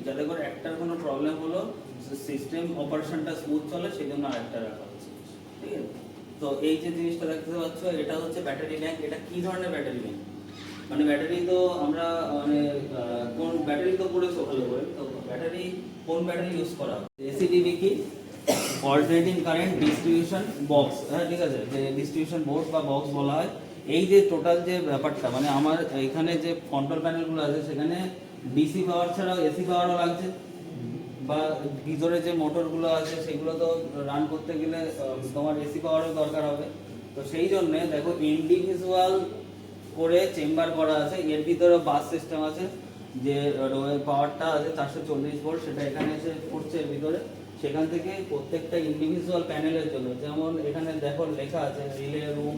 যাতে করে একটার কোনো প্রবলেম হলো সিস্টেম অপারেশনটা স্মুথ চলে সেই জন্য আরেকটা রাখা হচ্ছে, ঠিক আছে। তো এই যে জিনিসটা দেখতে পাচ্ছ এটা হচ্ছে ব্যাটারি ব্যাংক। এটা কি ধরনের ব্যাটারি ব্যাংক? মানে ব্যাটারি তো আমরা মানে কোন ব্যাটারি তো পড়েছো ভালো করে, তো ব্যাটারি কোন ব্যাটারি ইউজ করা হয়? এসিডিবি কি? অল্টারনেটিং কারেন্ট ডিস্ট্রিবিউশন বক্স, হ্যাঁ ঠিক আছে, যে ডিস্ট্রিবিউশন বোর্ড বা বক্স বলা হয়। এই যে টোটাল যে ব্যাপারটা মানে আমার এখানে যে কন্ট্রোল প্যানেলগুলো আছে সেখানে ডিসি পাওয়ার ছাড়াও এসি পাওয়ারও লাগছে, বা ভিতরে যে মোটরগুলো আছে সেগুলো তো রান করতে গেলে তোমার এসি পাওয়ারও দরকার হবে। তো সেই জন্যে দেখো ইন্ডিভিজুয়াল করে চেম্বার করা আছে, এর ভিতরে বাস সিস্টেম আছে, যে পাওয়ারটা আছে 440 ভোল্ট সেটা এখানে এসে পড়ছে এর ভিতরে। সেখান থেকে প্রত্যেকটা ইন্ডিভিজুয়াল প্যানেলের জন্য, যেমন এখানে দেখো লেখা আছে রিলে রুম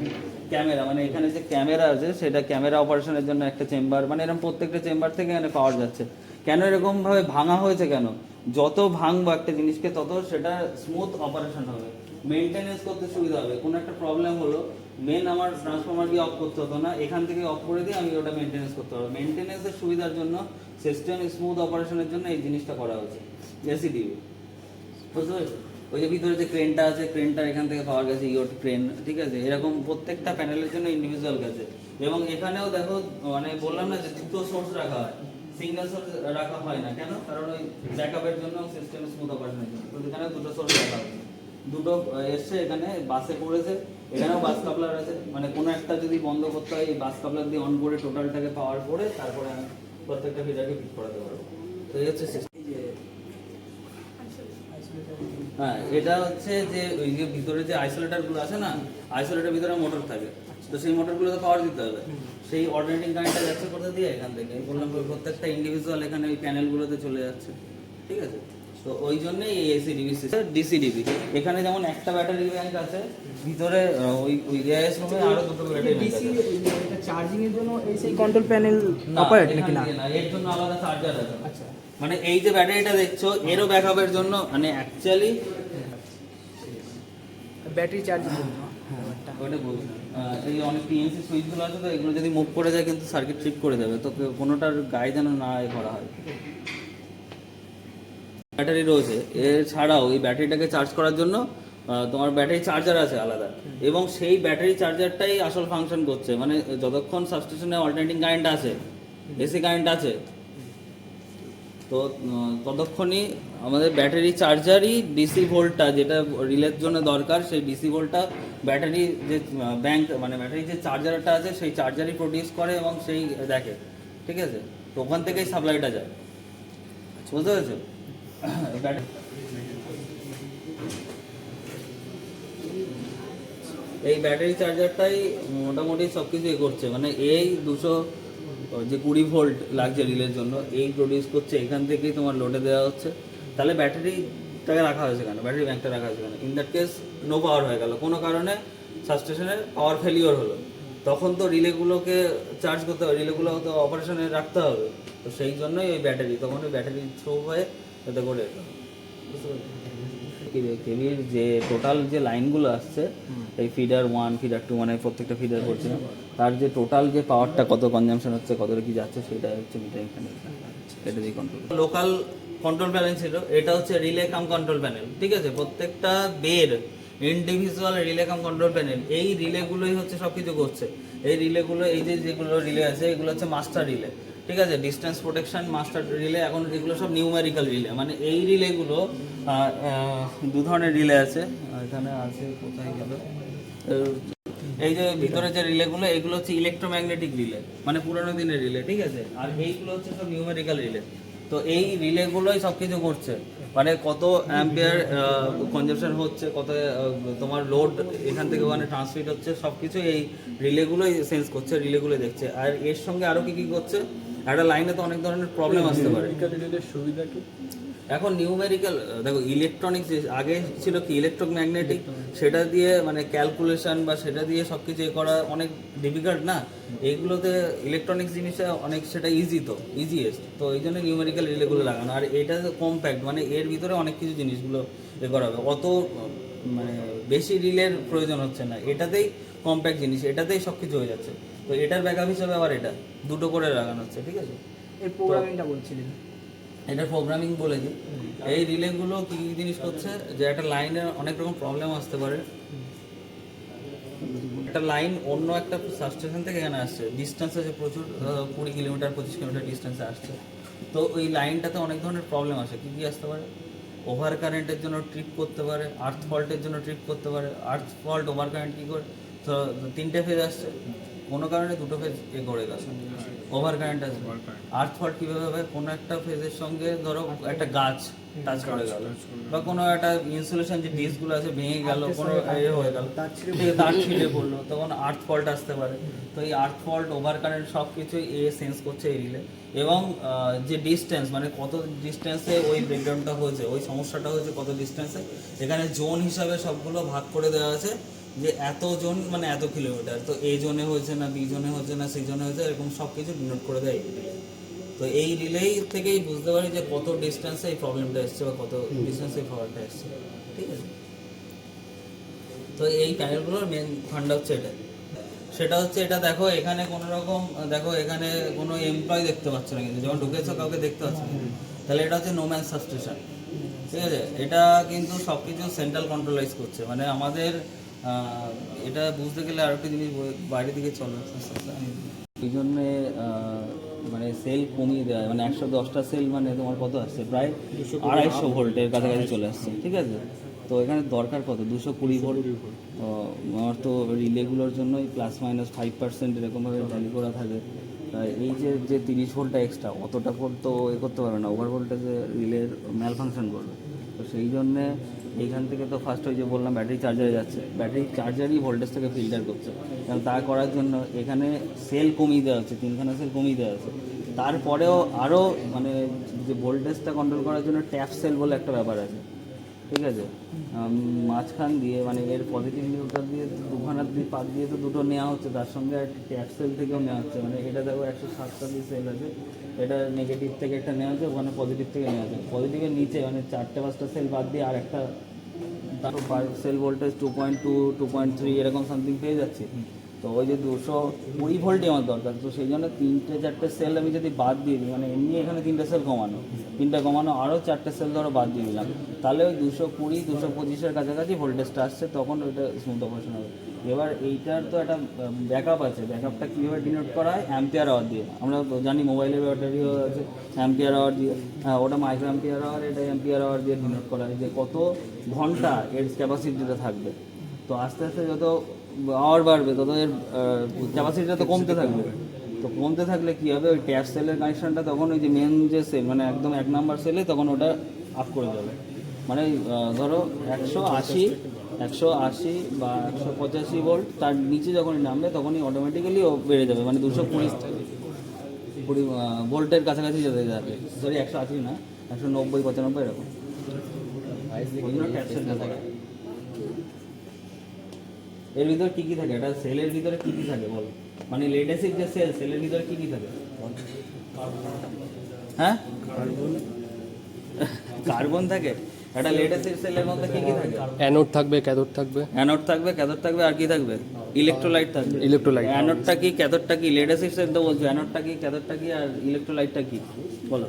ক্যামেরা, মানে এখানে যে ক্যামেরা আছে সেটা ক্যামেরা অপারেশনের জন্য একটা চেম্বার, মানে এরকম প্রত্যেকটা চেম্বার থেকে এখানে পাওয়ার যাচ্ছে। কেন এরকমভাবে ভাঙা হয়েছে কেন? যত ভাঙবো একটা জিনিসকে তত সেটা স্মুথ অপারেশন হবে, মেনটেনেন্স করতে সুবিধা হবে। কোনো একটা প্রবলেম হলো, মেন আমার ট্রান্সফরমার দিয়ে অফ করতে হতো না, এখান থেকে অফ করে দিয়ে আমি ওটা মেনটেনেন্স করতে পারবো। মেনটেনেন্সের সুবিধার জন্য, সিস্টেম স্মুথ অপারেশনের জন্য এই জিনিসটা করা হয়েছে এসিডিবি, বুঝতে পেরেছো? ওই যে ভিতরে যে ক্রেনটা আছে, ক্রেনটা এখান থেকে পাওয়া গেছে ইয়োট ক্রেন, ঠিক আছে। এরকম প্রত্যেকটা প্যানেলের জন্য ইন্ডিভিজুয়াল গেছে। এবং এখানেও দেখো মানে বললাম না যে দুটো সোর্স রাখা হয়, সিঙ্গেল সোর্স রাখা হয় না। কেন? কারণ ওই ব্যাকআপের জন্য, সিস্টেম স্মুথ অপারেশনের জন্য। তো এখানে দুটো সোর্স রাখা হয়েছে, দুটো এসছে এখানে বাসে পড়েছে, এখানেও বাস কাপলার আছে, মানে কোনো একটা যদি বন্ধ করতে হয় এই বাস কাপলার দিয়ে অন করে টোটালটাকে পাওয়ার করে তারপরে আমি প্রত্যেকটা ফিডারকে ফিট করাতে পারবো। তো এই হচ্ছে সিস্টেম। হ্যাঁ, এটা হচ্ছে যে ওই যে ভিতরে যে আইসোলেটরগুলো আছে না, আইসোলেটরের ভিতরে মোটর থাকে, তো সেই মোটরগুলোতে পাওয়ার দিতে হবে। সেই অল্টারনেটিং কারেন্টটা যাচ্ছে কোথা দিয়ে? এখান থেকে। বললাম প্রত্যেকটা ইন্ডিভিজুয়াল এখানে ওই প্যানেলগুলোতে চলে যাচ্ছে, ঠিক আছে। তো ওই জন্যই এই এসিডিবি সিস্টেম, ডিসিডিবি। এখানে যেমন একটা ব্যাটারি ব্যাংক আছে, ভিতরে ওই ওই রেএস রুমে আরো দুটো ব্যাটারি ব্যাংক আছে। এটা চার্জিং এর জন্য এই সেই কন্ট্রোল প্যানেল অপারেট নাকি না? এর জন্য আলাদা চার্জার আছে। আচ্ছা, মানে এই যে ব্যাটারিটা দেখছো এরও ব্যাকআপের জন্য, মানে অ্যাকচুয়ালি ব্যাটারি চার্জিং জন্য ওটা বলছি। এই অনেক পিএনসি সুইচগুলো আছে, তো এগুলো যদি মুভ করে যায় কিন্তু সার্কিট ট্রিপ করে দেবে, তো কোনোটার গায়ে যেন না করা হয়। ব্যাটারি রয়েছে, এছাড়াও এই ব্যাটারিটাকে চার্জ করার জন্য তোমার ব্যাটারি চার্জার আছে আলাদা, এবং সেই ব্যাটারি চার্জারটাই আসল ফাংশন করছে। মানে যতক্ষণ সাবস্টেশনে অল্টারনেটিং কারেন্ট আছে, এসি কারেন্ট আছে, তো ততক্ষণই আমাদের ব্যাটারি চার্জারই ডিসি ভোল্টটা যেটা রিলের জন্য দরকার, সেই ডিসি ভোল্টটা ব্যাটারি যে ব্যাংক মানে ব্যাটারি যে চার্জারটা আছে সেই চার্জারই প্রডিউস করে এবং সেই দেখে, ঠিক আছে। তো ওখান থেকেই সাপ্লাইটা যায়, বুঝতে পেরেছো? এই ব্যাটারি চার্জারটাই মোটামুটি সব কিছু এ করছে, মানে এই 220 ভোল্ট লাগছে রিলের জন্য, এই প্রডিউস করছে, এখান থেকেই তোমার লোডে দেওয়া হচ্ছে। তাহলে ব্যাটারিটাকে রাখা হয়েছে কেন? ব্যাটারি ব্যাংকটা রাখা হয়েছে কেন? In that case no power হয়ে গেল, কোনো কারণে সাবস্টেশনে পাওয়ার ফেলিওর হলো, তখন তো রিলেগুলোকে চার্জ করতে হবে, রিলেগুলো তো অপারেশনে রাখতে হবে। তো সেই জন্যই ওই ব্যাটারি, তখন ওই ব্যাটারি থ্রু হয়ে যাতে করে কেবির যে টোটাল যে লাইনগুলো আসছে, এই ফিডার 1 ফিডার 2 মানে প্রত্যেকটা ফিডার করছে, তার যে টোটাল যে পাওয়ারটা কত কনজাম্পশন হচ্ছে, কতটা কি যাচ্ছে, সেটা হচ্ছে মিটার এখানে, এটা দিয়ে কন্ট্রোল। লোকাল কন্ট্রোল প্যানেল ছিল, এটা হচ্ছে রিলে কাম কন্ট্রোল প্যানেল, ঠিক আছে। প্রত্যেকটা বের ইন্ডিভিজুয়াল রিলে কাম কন্ট্রোল প্যানেল, এই রিলেগুলোই হচ্ছে সব কিছু করছে। এই রিলেগুলো, এই যে যেগুলো রিলে আছে এগুলো হচ্ছে মাস্টার রিলে, ঠিক আছে। ডিস্টেন্স প্রোটেকশন মাস্টার রিলে, এখন এগুলো সব নিউমেরিক্যাল রিলে। মানে এই রিলেগুলো দু ধরনের রিলে আছে, এখানে আছে, কোথায় গেল, এই যে ভিতরে যে রিলেগুলো, এগুলো হচ্ছে ইলেকট্রোম্যাগনেটিক রিলে, মানে পুরোনো দিনের রিলে, ঠিক আছে। আর এইগুলো হচ্ছে সব নিউমেরিক্যাল রিলে। তো এই রিলেগুলোই সব কিছু করছে, মানে কত অ্যাম্পিয়ার কনজাম্পশন হচ্ছে, কত তোমার লোড এখান থেকে ওখানে ট্রান্সমিট হচ্ছে, সব কিছু এই রিলেগুলোই সেন্স করছে, রিলেগুলোই দেখছে। আর এর সঙ্গে আরও কী কী করছে, একটা লাইনে তো অনেক ধরনের প্রবলেম আসতে পারে। সুবিধা কি? এখন নিউমেরিক্যাল দেখো, ইলেকট্রনিক্স আগে ছিল কি ইলেকট্রোম্যাগনেটিক, সেটা দিয়ে মানে ক্যালকুলেশন বা সেটা দিয়ে সব কিছু করা অনেক ডিফিকাল্ট না। এইগুলোতে ইলেকট্রনিক্স জিনিসটা অনেক সেটা ইজি, তো ইজিয়েস্ট, তো এই জন্য নিউমেরিক্যাল রিলেগুলো লাগানো। আর এটা কম্প্যাক্ট, মানে এর ভিতরে অনেক কিছু জিনিসগুলো করা হবে, অত মানে বেশি রিলের প্রয়োজন হচ্ছে না, এটাতেই কম্প্যাক্ট জিনিস, এটাতেই সব কিছু হয়ে যাচ্ছে। তো এটার ব্যাকআপ হিসাবে আবার এটা দুটো করে লাগানো হচ্ছে, ঠিক আছে। এই প্রোগ্রামিংটা বলছিলেন, এটা প্রোগ্রামিং বলেছি। এই রিলেগুলো কী কী জিনিস করছে, যে একটা লাইনে অনেক রকম প্রবলেম আসতে পারে। একটা লাইন অন্য একটা সাবস্টেশন থেকে এখানে আসছে, ডিস্টেন্স আছে প্রচুর, 20 কিলোমিটার 25 কিলোমিটার ডিস্টেন্সে আসছে। তো ওই লাইনটাতে অনেক ধরনের প্রবলেম আসে। কী কী আসতে পারে? ওভার কারেন্টের জন্য ট্রিপ করতে পারে, আর্থ ফল্টের জন্য ট্রিপ করতে পারে। আর্থ ফল্ট, ওভার কারেন্ট কী করে? তো 3টে ফেজ আসছে, কোনো কারণে 2টো ফেজ করে গেছে, ওভার কারেন্ট আসবে। আর্থ ফল্ট কীভাবে হবে? কোনো একটা ফেজের সঙ্গে ধরো একটা গাছ টাচ করে গেল, বা কোনো একটা ইনসুলেশন যে ডিসগুলো আছে ভেঙে গেল, কোনো হয়ে গেল, তার ছিঁড়ে পড়লো, তখন আর্থ ফল্ট আসতে পারে। তো এই আর্থ ফল্ট, ওভার কারেন্ট সব কিছুই সেন্স করছে এই রিলে। এবং যে ডিস্টেন্স, মানে কত ডিস্টেন্সে ওই ব্রেকডাউনটা হয়েছে, ওই সমস্যাটা হয়েছে কত ডিস্টেন্সে, এখানে জোন হিসাবে সবগুলো ভাগ করে দেওয়া আছে, যে এত জোন মানে এত কিলোমিটার, তো এই জোনে হয়েছে না, বি জোনে হয়েছে না, সি জোনে হয়েছে, এরকম সব কিছু ডিনোট করে দেয়। তো এই রিলেই থেকেই বুঝতে পারি যে কত ডিস্টেন্সে এই প্রবলেমটা এসছে বা কত ডিস্টেন্সে এই ফল্টটা এসছে, ঠিক আছে। তো এই প্যানেলগুলোর মেন ফান্ডা হচ্ছে এটা। সেটা হচ্ছে এটা, দেখো এখানে কোনো রকম, দেখো এখানে কোনো এমপ্লয় দেখতে পাচ্ছ না, কিন্তু যখন ঢুকেছো কাউকে দেখতে পাচ্ছ না, তাহলে এটা হচ্ছে নোম্যান সাবস্টেশন, ঠিক আছে। এটা কিন্তু সব কিছু সেন্ট্রাল কন্ট্রোলাইজ করছে, মানে আমাদের এটা বুঝতে গেলে আরও একটা জিনিস বাইরে দিকে চলো। এই জন্যে মানে সেল কমিয়ে দেওয়া হয়, মানে 110টা সেল মানে তোমার কত আসছে, প্রায় 250 ভোল্টের কাছাকাছি চলে আসছে, ঠিক আছে। তো এখানে দরকার কত, 220 ভোল্ট। আমার তো রিলেগুলোর জন্যই ±5% এরকমভাবে ভ্যালু করা থাকে। তাই এই যে 30 ভোল্টটা এক্সট্রা, অতটা ভোল্ট তো করতে পারবে না, ওভার ভোল্টেজে রিলের ম্যাল ফাংশন করবে। তো সেই জন্যে এইখান থেকে তো ফার্স্ট ওই যে বললাম ব্যাটারি চার্জারে যাচ্ছে, ব্যাটারি চার্জারই ভোল্টেজটাকে ফিল্টার করছে। কারণ তা করার জন্য এখানে সেল কমিয়ে দেওয়া হচ্ছে, 3খানা সেল কমিয়ে দেওয়া আছে। তারপরেও আরও মানে যে ভোল্টেজটা কন্ট্রোল করার জন্য ট্যাপ সেল বলে একটা ব্যাপার আছে, ঠিক আছে। মাঝখান দিয়ে মানে এর পজিটিভ নিউট্রাল দিয়ে 2খানা পাত দিয়ে তো দুটো নেওয়া হচ্ছে, তার সঙ্গে ট্যাপ সেল থেকেও নেওয়া হচ্ছে। মানে এটা দেখো 107টা দিয়ে সেল আছে, এটা নেগেটিভ থেকে একটা নেওয়া হচ্ছে, ওখানে পজিটিভ থেকে নেওয়া হচ্ছে। পজিটিভের নিচে মানে 4-5টা সেল বাদ দিয়ে আর একটা, তারপর সেল ভোল্টেজ 2.2 2.3 এরকম সামথিং পেয়ে যাচ্ছে। তো ওই যে 220 ভোল্টই আমার দরকার, তো সেই জন্য 3-4টে সেল আমি যদি বাদ দিয়ে দিই, মানে এমনি এখানে 3টে সেল কমানো, 3টে কমানো আরও 4টে সেল ধরো বাদ দিয়ে দিলাম, তাহলে ওই 220-225-এর কাছাকাছি ভোল্টেজটা আসছে, তখন ওইটা স্মুথ অপারেশন হবে। এবার এইটার তো একটা ব্যাকআপ আছে, ব্যাকআপটা কীভাবে ডিনোট করা হয়? অ্যাম্পিয়ার আওয়ার দিয়ে। আমরা জানি মোবাইলের ব্যাটারিও আছে অ্যাম্পিয়ার আওয়ার দিয়ে, হ্যাঁ ওটা মাইক্রো অ্যাম্পিয়ার আওয়ার, এটা অ্যাম্পিয়ার আওয়ার দিয়ে ডিনোট করা হয়, যে কত ঘন্টা এর ক্যাপাসিটিটা থাকবে। তো আস্তে আস্তে যত আওয়ার বাড়বে তত এর ক্যাপাসিটিটা তো কমতে থাকবে। তো কমতে থাকলে কী হবে, ওই ট্যাপ সেলের কানেকশানটা তখন ওই যে মেন যে সেল মানে একদম 1 নাম্বার সেলে, তখন ওটা আপ করে যাবে। মানে ধরো 180 বা 185 ভোল্ট, তার নিচে যখনই নামবে তখনই অটোমেটিক্যালি ও বেড়ে যাবে, মানে 220 ভোল্টের কাছাকাছি যেতে যাবে। সরি 180 না, 190-95 এরকম। ওই জন্য ট্যাপ সেলটা থাকে। এর ভিতরে কী কী থাকে, এটা সেলের ভিতরে কী কী থাকে বলো? মানে লেড অ্যাসিড যে সেলের ভিতরে কী কী থাকে? হ্যাঁ, কার্বন থাকে। একটা লেড অ্যাসিড সেলের মধ্যে কী কী থাকে? অ্যানোড থাকবে, ক্যাথোড থাকবে। অ্যানোড থাকবে, ক্যাথোড থাকবে, আর কি থাকবে? ইলেকট্রোলাইট থাকবে। ইলেকট্রোলাইট। অ্যানোডটা কি, ক্যাথোডটা কি? লেড অ্যাসিড সেল তো বলছো, অ্যানোডটা কি, ক্যাথোডটা কি, আর ইলেকট্রোলাইটটা কি বলো?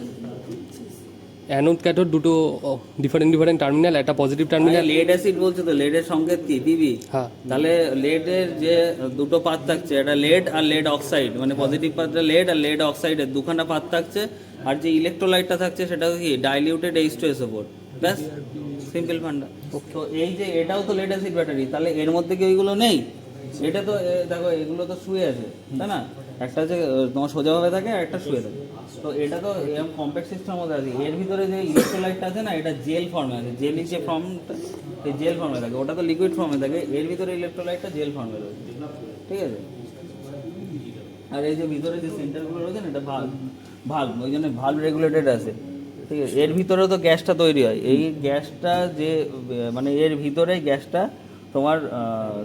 অ্যানোড ক্যাথোড দুটো ডিফারেন্ট টার্মিনাল, একটা পজিটিভ টার্মিনাল। লেড অ্যাসিড বলছো তো, লেডের সংকেত কি? পিবি। হ্যাঁ, তাহলে লেডের যে দুটো পাত থাকছে, একটা লেড আর লেড অক্সাইড, মানে পজিটিভ পাতটা লেড আর লেড অক্সাইডের 2খানা পাত থাকছে। আর যে ইলেকট্রোলাইটটা থাকছে সেটা কি? Diluted H2SO4। ব্যাস, সিম্পল ফান্ডা। তো এই যে এটাও তো লেড অ্যাসিড ব্যাটারি, তাহলে এর মধ্যে কি ওইগুলো নেই? এটা তো দেখো এগুলো তো শুয়ে আছে, তাই না? একটা যে তোমার সোজাভাবে থাকে আর একটা শুয়ে থাকে। তো এটা তো এরকম কম্প্যাক্ট সিস্টেমের মধ্যে আছে। এর ভিতরে যে ইলেকট্রোলাইটটা আছে না, এটা জেল ফর্মে আছে। জেলি যে ফর্মটা, এই জেল ফর্মে থাকে, ওটা তো লিকুইড ফর্মে থাকে। এর ভিতরে ইলেকট্রোলাইটটা জেল ফর্মে রয়েছে, ঠিক আছে। আর এই যে ভিতরে যে সেন্টারগুলো রয়েছে না, এটা ভাল্ব, ওই জন্য ভাল্ব রেগুলেটেড আছে, ঠিক আছে। এর ভিতরেও তো গ্যাসটা তৈরি হয়। এই গ্যাসটা যে মানে এর ভিতরে গ্যাসটা তোমার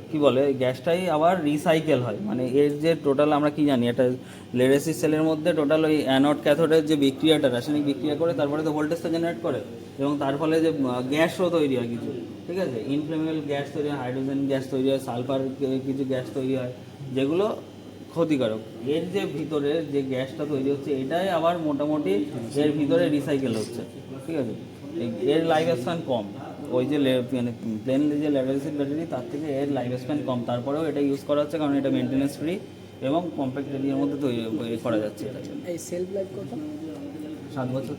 কি বলে, গ্যাসটাই আবার রিসাইকেল হয়। মানে এর যে টোটাল আমরা কি জানি, একটা লেড অ্যাসিড সেলের মধ্যে টোটাল ওই অ্যানোড ক্যাথোডের যে বিক্রিয়াটা, রাসায়নিক বিক্রিয়া করে তারপরে তো ভোল্টেজটা জেনারেট করে, এবং তার ফলে যে গ্যাসও তৈরি হয় কিছু, ঠিক আছে। ইনফ্লেমেবল গ্যাস তৈরি হয়, হাইড্রোজেন গ্যাস তৈরি হয়, সালফার কিছু গ্যাস তৈরি হয়, যেগুলো ক্ষতিকারক। এর যে ভিতরে যে গ্যাসটা তৈরি হচ্ছে এটাই আবার মোটামুটি এর ভিতরে রিসাইকেল হচ্ছে, ঠিক আছে। এর লাইফ স্প্যান কম, ওই যে মানে প্লেনলি যে লেড অ্যাসিড ব্যাটারি তার থেকে এর লাইফ স্প্যান কম, তারপরেও এটা ইউজ করা হচ্ছে কারণ এটা মেনটেন্যান্স ফ্রি এবং কম্প্যাক্ট এরিয়ার মধ্যে তৈরি করা যাচ্ছে। এটা এই সেলফ লাইফ কত? 7 বছর,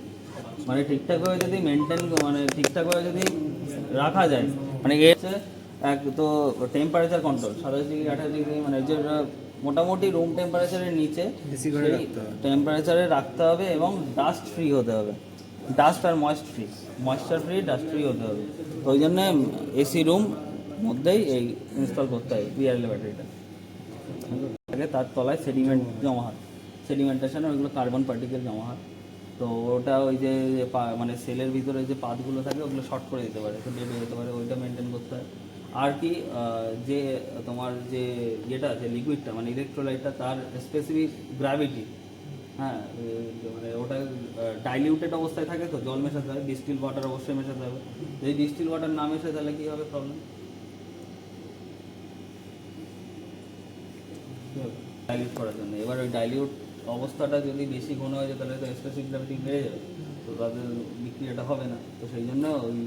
মানে ঠিকঠাকভাবে যদি মেনটেন মানে ঠিকঠাকভাবে যদি রাখা যায়, মানে এর হচ্ছে এক তো টেম্পারেচার কন্ট্রোল 27 ডিগ্রি 28 ডিগ্রি, মানে যে মোটামুটি রুম টেম্পারেচারের নিচে টেম্পারেচারে রাখতে হবে এবং ডাস্ট ফ্রি হতে হবে, ডাস্ট আর ময়েশ্চার ফ্রি ডাস্ট ফ্রি হতে হবে। তো ওই জন্য এসি রুম মধ্যেই এই ইনস্টল করতে হয় বিআরএল ব্যাটারিটা। আগে তার তলায় সেডিমেন্ট জমা হয়, সেডিমেন্টেশনে ওইগুলো কার্বন পার্টিকেল জমা হয়, তো ওটা ওই যে মানে সেলের ভিতরে যে পাতগুলো থাকে ওগুলো শর্ট করে দিতে পারে, ডেড হয়ে যেতে পারে, ওইটা মেনটেন করতে হয়। আর কি যে তোমার যে ইয়েটা আছে লিকুইডটা মানে ইলেকট্রোলাইটটা তার স্পেসিফিক গ্র্যাভিটি, হ্যাঁ মানে ওটা ডাইলিউটেড অবস্থায় থাকে, তো জল মেশাতে হবে, ডিস্টিল ওয়াটার অবশ্যই মেশাতে হবে। যদি ডিস্টিল ওয়াটার না মেশায় তাহলে কী হবে প্রবলেম, ডাইলিউট করার জন্য। এবার ওই ডাইলিউট অবস্থাটা যদি বেশি ঘন হয়ে যায় তাহলে তো স্পেসিফিক গ্র্যাভিটি বেড়ে যাবে, তো তাদের বিক্রিয়াটা হবে না। তো সেই জন্য ওই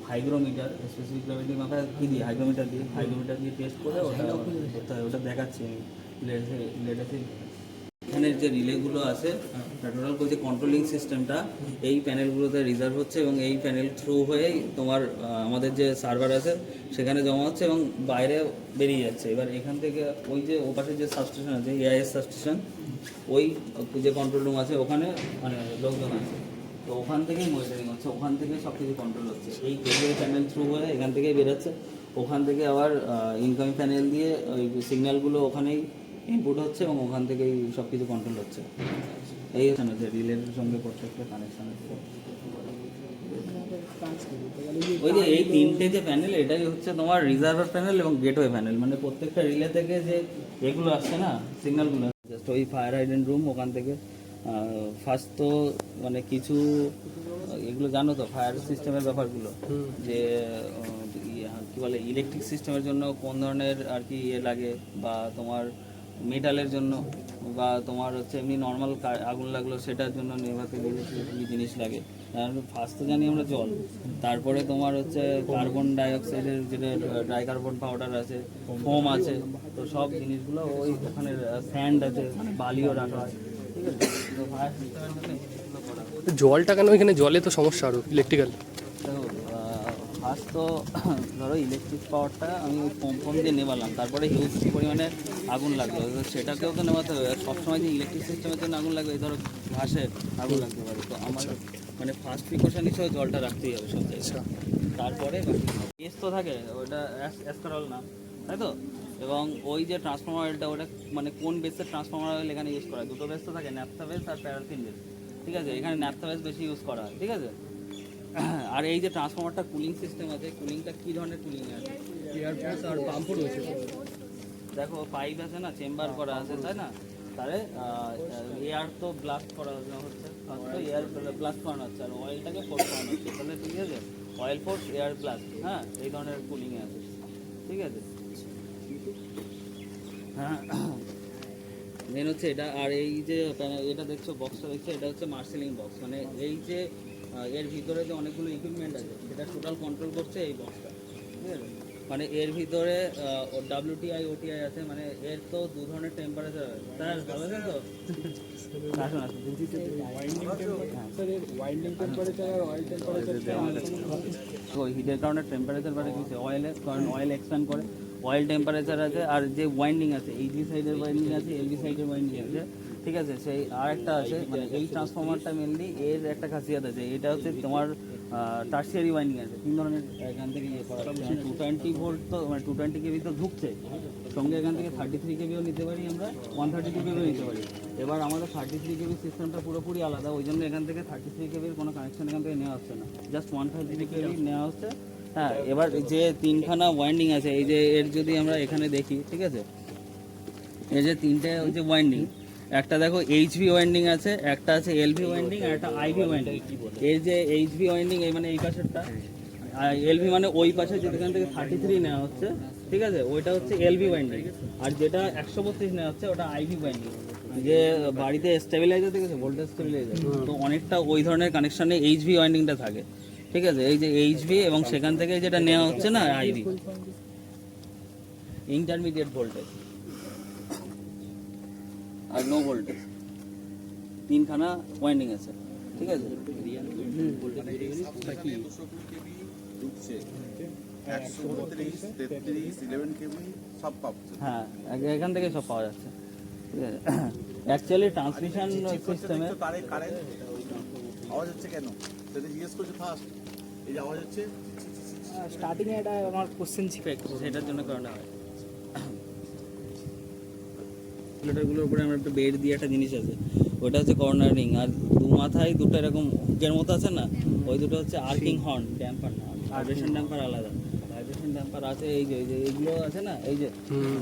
হাইগ্রোমিটার স্পেসিফিক গ্র্যাভিটি মাথায় কী দিয়ে হাইগ্রোমিটার দিয়ে টেস্ট করে ওটা দেখাচ্ছি আমি লেটেস্ট। এখানে যে রিলেগুলো আছে টোটাল যে কন্ট্রোলিং সিস্টেমটা এই প্যানেলগুলোতে রিজার্ভ হচ্ছে এবং এই প্যানেল থ্রু হয়েই তোমার আমাদের যে সার্ভার আছে সেখানে জমা হচ্ছে এবং বাইরে বেরিয়ে যাচ্ছে। এবার এখান থেকে ওই যে ওপাশে যে সাবস্টেশন আছে এআইএস সাবস্টেশন, ওই যে কন্ট্রোল রুম আছে ওখানে মানে লোকজন আছে, তো ওখান থেকেই মনিটরিং হচ্ছে, ওখান থেকে সব কিছু কন্ট্রোল হচ্ছে। এই গেটওয়ে প্যানেল থ্রু হয়ে এখান থেকেই বেরোচ্ছে, ওখান থেকে আবার ইনকামিং প্যানেল দিয়ে ওই সিগন্যালগুলো ওখানেই ইনপুট হচ্ছে এবং ওখান থেকেই সব কিছু কন্ট্রোল হচ্ছে। এই হচ্ছে রিলের সঙ্গে প্রত্যেকটা কানেকশন আছে। ওই যে এই তিনটে যে প্যানেল এটাই হচ্ছে তোমার রিজার্ভার প্যানেল এবং গেটওয়ে প্যানেল, মানে প্রত্যেকটা রিলে থেকে যে এগুলো আসছে না সিগন্যালগুলো, জাস্ট ওই ফায়ার হাইড্রেন্ট রুম ওখান থেকে ফার্স্ট তো মানে কিছু এগুলো জানো তো ফায়ার সিস্টেমের ব্যাপারগুলো, যে কী বলে ইলেকট্রিক সিস্টেমের জন্য কোন ধরনের আর কি ইয়ে লাগে, বা তোমার মেটালের জন্য, বা তোমার হচ্ছে এমনি নর্মাল আগুন লাগলো সেটার জন্য নেভাতে গেলে কী জিনিস লাগে। ফার্স্ট তো জানি আমরা জল, তারপরে তোমার হচ্ছে কার্বন ডাইঅক্সাইডের যেটা ড্রাই কার্বন পাউডার আছে, ফোম আছে, তো সব জিনিসগুলো ওই ওখানে স্যান্ড আছে, মানে বালিও রাখা হয়, ঠিক আছে। তো ফায়ার সিস্টেমের জন্য এগুলো করা হয়। জলটা কেন এখানে, জলে তো সমস্যা আরও ইলেকট্রিক্যাল। দেখো ফার্স্ট তো ধরো ইলেকট্রিক পাওয়ারটা আমি ওই ফোম দিয়ে নেবালাম, তারপরে হিউজ পরিমাণে আগুন লাগলো, সেটাকেও তো নেওয়াতে হবে। সবসময় যে ইলেকট্রিক সিস্টেমের জন্য আগুন লাগবে, ধরো ঘাসের আগুন লাগতে পারে, তো আমার মানে ফার্স্ট প্রিকশন হিসেবে জলটা রাখতেই হবে সব জায়গায়। তারপরে কেস তো থাকে ওটা অ্যাসকারল না, তাই তো। এবং ওই যে ট্রান্সফর্মার অয়েলটা ওটা মানে কোন বেসের ট্রান্সফর্মার অয়েল এখানে ইউজ করা হয়, দুটো বেস তো থাকে, ন্যাপথা বেস আর প্যারাফিন বেস, ঠিক আছে। এখানে ন্যাপথা বেস বেশি ইউজ করা হয়, ঠিক আছে। আর এই যে ট্রান্সফর্মারটা কুলিং সিস্টেম আছে, কুলিংটা কী ধরনের কুলিং আছে, এয়ার ফোর্স আর পাম্পও রয়েছে। দেখো পাইপ আছে না, চেম্বার করা আছে, তাই না, তাহলে এয়ার তো ব্লাস্ট করা হচ্ছে, তো এয়ার ব্লাস্ট করানো হচ্ছে আর অয়েলটাকে ফোর্স করানো হচ্ছে, তাহলে ঠিক আছে অয়েল ফোর্স এয়ার ব্লাস্ট, হ্যাঁ এই ধরনের কুলিংয়ে আছে, ঠিক আছে। হ্যাঁ মেন হচ্ছে এটা। আর এই যে এটা দেখছো বক্সটা দেখছো, এটা হচ্ছে মার্সেলিং বক্স, মানে এই যে এর ভিতরে যে অনেকগুলো ইকুইপমেন্ট আছে সেটা টোটাল কন্ট্রোল করছে এই বক্সটা, ঠিক আছে। মানে এর ভিতরে WTI OTI আছে, মানে এর তো দু ধরনের টেম্পারেচার আছে, তার ভালো আছে তো আসুন আসুন ওই হিটের কারণে টেম্পারেচার বাড়ে গেছে, অয়েলের কারণ অয়েল এক্সপ্যান্ড করে, অয়েল টেম্পারেচার আছে। আর যে ওয়াইন্ডিং আছে এইচভি সাইডের ওয়াইন্ডিং আছে, এলভি সাইডের ওয়াইন্ডিং আছে, ঠিক আছে। সেই আর একটা আছে, মানে এই ট্রান্সফর্মারটা মেনলি এর একটা খাসিয়াত আছে, এটা হচ্ছে তোমার টার্সিয়ারি ওয়াইন্ডিং আছে, 3 ধরনের এখান থেকে ইয়ে করা হচ্ছে। 220 ভোল্ট তো মানে 220 কেভি তো ঢুকছে, সঙ্গে এখান থেকে 33 কেভিও নিতে পারি আমরা, 132 কেভিও নিতে পারি। এবার আমাদের 33 কেভি সিস্টেমটা পুরোপুরি আলাদা, ওই জন্য এখান থেকে 33 কেভির কোনো কানেকশন এখান থেকে নেওয়া হচ্ছে না, জাস্ট 132 কেভি নেওয়া হচ্ছে। হ্যাঁ এবার যে 3খানা ওয়াইন্ডিং আছে, এই যে এর যদি আমরা এখানে দেখি, ঠিক আছে, এই যে 3টে ওই যে ওয়াইন্ডিং, একটা দেখো এইচভি ওয়াইন্ডিং আছে, একটা আছে এলভি ওয়াইন্ডিং আর একটা আইভি ওয়াইন্ডিং। এর যে এইচভি ওয়াইন্ডিং এই মানে এই পাশেরটা, এলভি মানে ওই পাশে যেখান থেকে 33 নেওয়া হচ্ছে, ঠিক আছে, ওইটা হচ্ছে এলভি ওয়াইন্ডিং। আর যেটা 132 নেওয়া হচ্ছে ওটা আইভি ওয়াইন্ডিং। যে বাড়িতে স্টেবিলাইজার দেখেছে, ভোল্টেজ স্টেবিলাইজার, তো অনেকটা ওই ধরনের কানেকশানে এইচভি ওয়াইন্ডিংটা থাকে, ঠিক আছে। এই যে এইচভি এবং সেখান থেকে যেটা নেওয়া হচ্ছে না আইভি, ইন্টারমিডিয়েট ভোল্টেজ আর নো ভোল্টেজ, তিনখানা ওয়াইন্ডিং আছে, ঠিক আছে। হ্যাঁ, এখান থেকে সব পাওয়া যাচ্ছে, ঠিক আছে। অ্যাকচুয়ালি ট্রান্সমিশন সিস্টেমে আওয়াজ হচ্ছে কেন সেটা জিজ্ঞেস করছে ফার্স্ট। এই যে আওয়াজ হচ্ছে স্টার্টিংয়ে এটা আমার কোশ্চেন ছিল। সেটার জন্য কারণে হয়। লেটারগুলোর উপরে আমরা একটা বেড দিয়ে একটা জিনিস আছে, ওটা হচ্ছে কর্নারিং। আর দু মাথায় দুটো এরকম হুকের মতো আছে না, ওই দুটো হচ্ছে আর্কিং হর্ন, ড্যাম্পার না, ভাইব্রেশন ড্যাম্পার আলাদা। ভাইব্রেশন ড্যাম্পার আছে এই যে এইগুলো আছে না, এই যে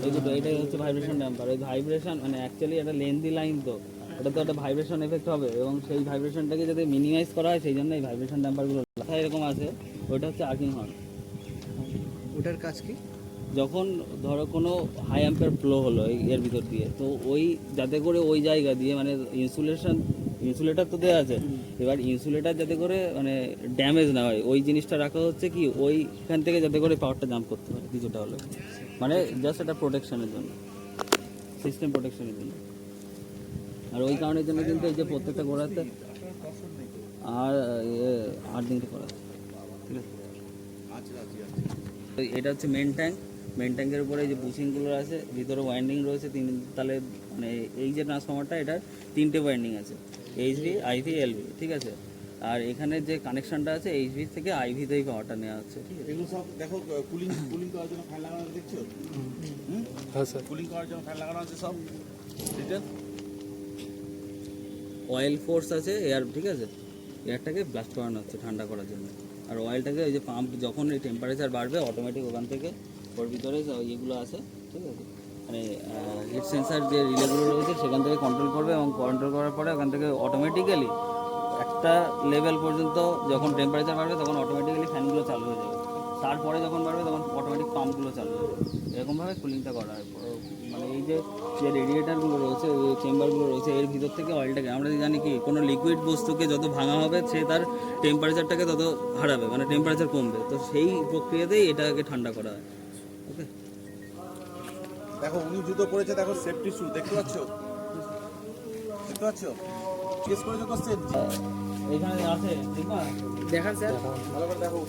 এই দুটো, এইটাই হচ্ছে ভাইব্রেশন ড্যাম্পার। ওই ভাইব্রেশন মানে অ্যাকচুয়ালি একটা লেন্দি লাইন, তো এটা তো একটা ভাইব্রেশন এফেক্ট হবে, এবং সেই ভাইব্রেশনটাকে যাতে মিনিমাইজ করা হয় সেই জন্য এই ভাইব্রেশন ড্যাম্পারগুলো এরকম আছে। ওইটা হচ্ছে আর্কিং হর্ন। ওটার কাজ কি? যখন ধরো কোনো হাই অ্যাম্পের ফ্লো হলো এর ভিতর দিয়ে, তো ওই যাতে করে ওই জায়গা দিয়ে মানে ইনসুলেটার তো দেওয়া আছে, এবার ইনসুলেটার যাতে করে মানে ড্যামেজ না হয় ওই জিনিসটা রাখা হচ্ছে কি ওইখান থেকে যাতে করে পাওয়ারটা জাম্প করতে পারে কিছুটা হলো, মানে জাস্ট এটা প্রোটেকশনের জন্য, সিস্টেম প্রোটেকশনের জন্য। আর ওই কারণের জন্য কিন্তু এই যে প্রত্যেকটা গোড়াতে আর আর্থিংটা করা আছে, ঠিক আছে। তো এটা হচ্ছে মেন ট্যাঙ্ক। মেন ট্যাঙ্কের উপরে এই যে বুশিংগুলো আছে, ভিতরে ওয়াইন্ডিং রয়েছে তিন, তাহলে মানে এই যে ট্রান্সফর্মারটা এটার তিনটে ওয়াইন্ডিং আছে, এইচভি, আইভি, এলভি, ঠিক আছে। আর এখানে যে কানেকশনটা আছে এইচভি থেকে আইভিতেই পাওয়ারটা নেওয়া হচ্ছে, ঠিক আছে। এগুলো সব দেখো কুলিং করার জন্য ফ্যান লাগানো আছে, দেখছো? হ্যাঁ স্যার। কুলিং করার জন্য ফ্যান লাগানো আছে সব, ঠিক আছে। অয়েল ফোর্স আছে এয়ার, ঠিক আছে, এয়ারটাকে ব্লাস্ট করানো হচ্ছে ঠান্ডা করার জন্য। আর অয়েলটাকে ওই যে পাম্প যখন এই টেম্পারেচার বাড়বে অটোমেটিক ওখান থেকে ওর ভিতরে ইয়েগুলো আছে, ঠিক আছে, মানে হিট সেন্সার যে রিলেগুলো রয়েছে সেখান থেকে কন্ট্রোল করবে, এবং কন্ট্রোল করার পরে ওখান থেকে অটোমেটিক্যালি একটা লেভেল পর্যন্ত যখন টেম্পারেচার বাড়বে তখন অটোমেটিক্যালি ফ্যানগুলো চালু হয়ে যাবে, তারপরে যখন বাড়বে তখন অটোমেটিক পাম্পগুলো চালু হয়ে যাবে। এরকমভাবে কুলিংটা করা হয়। মানে এই যে রেডিয়েটারগুলো রয়েছে, ওই চেম্বারগুলো রয়েছে, এর ভিতর থেকে অয়েলটাকে আমরা জানি কি কোনো লিকুইড বস্তুকে যত ভাঙা হবে সে তার টেম্পারেচারটাকে তত হারাবে, মানে টেম্পারেচার কমবে, তো সেই প্রক্রিয়াতেই এটাকে ঠান্ডা করা হয়। ওকে, দেখো উনি জুতো পরেছে, দেখো সেফটি শু দেখতে পাচ্ছ, দেখতে পাচ্ছ? কেস করেছে কোশ্চেন এখানে আছে, দেখবা দেখান স্যার। ভালো করে দেখো।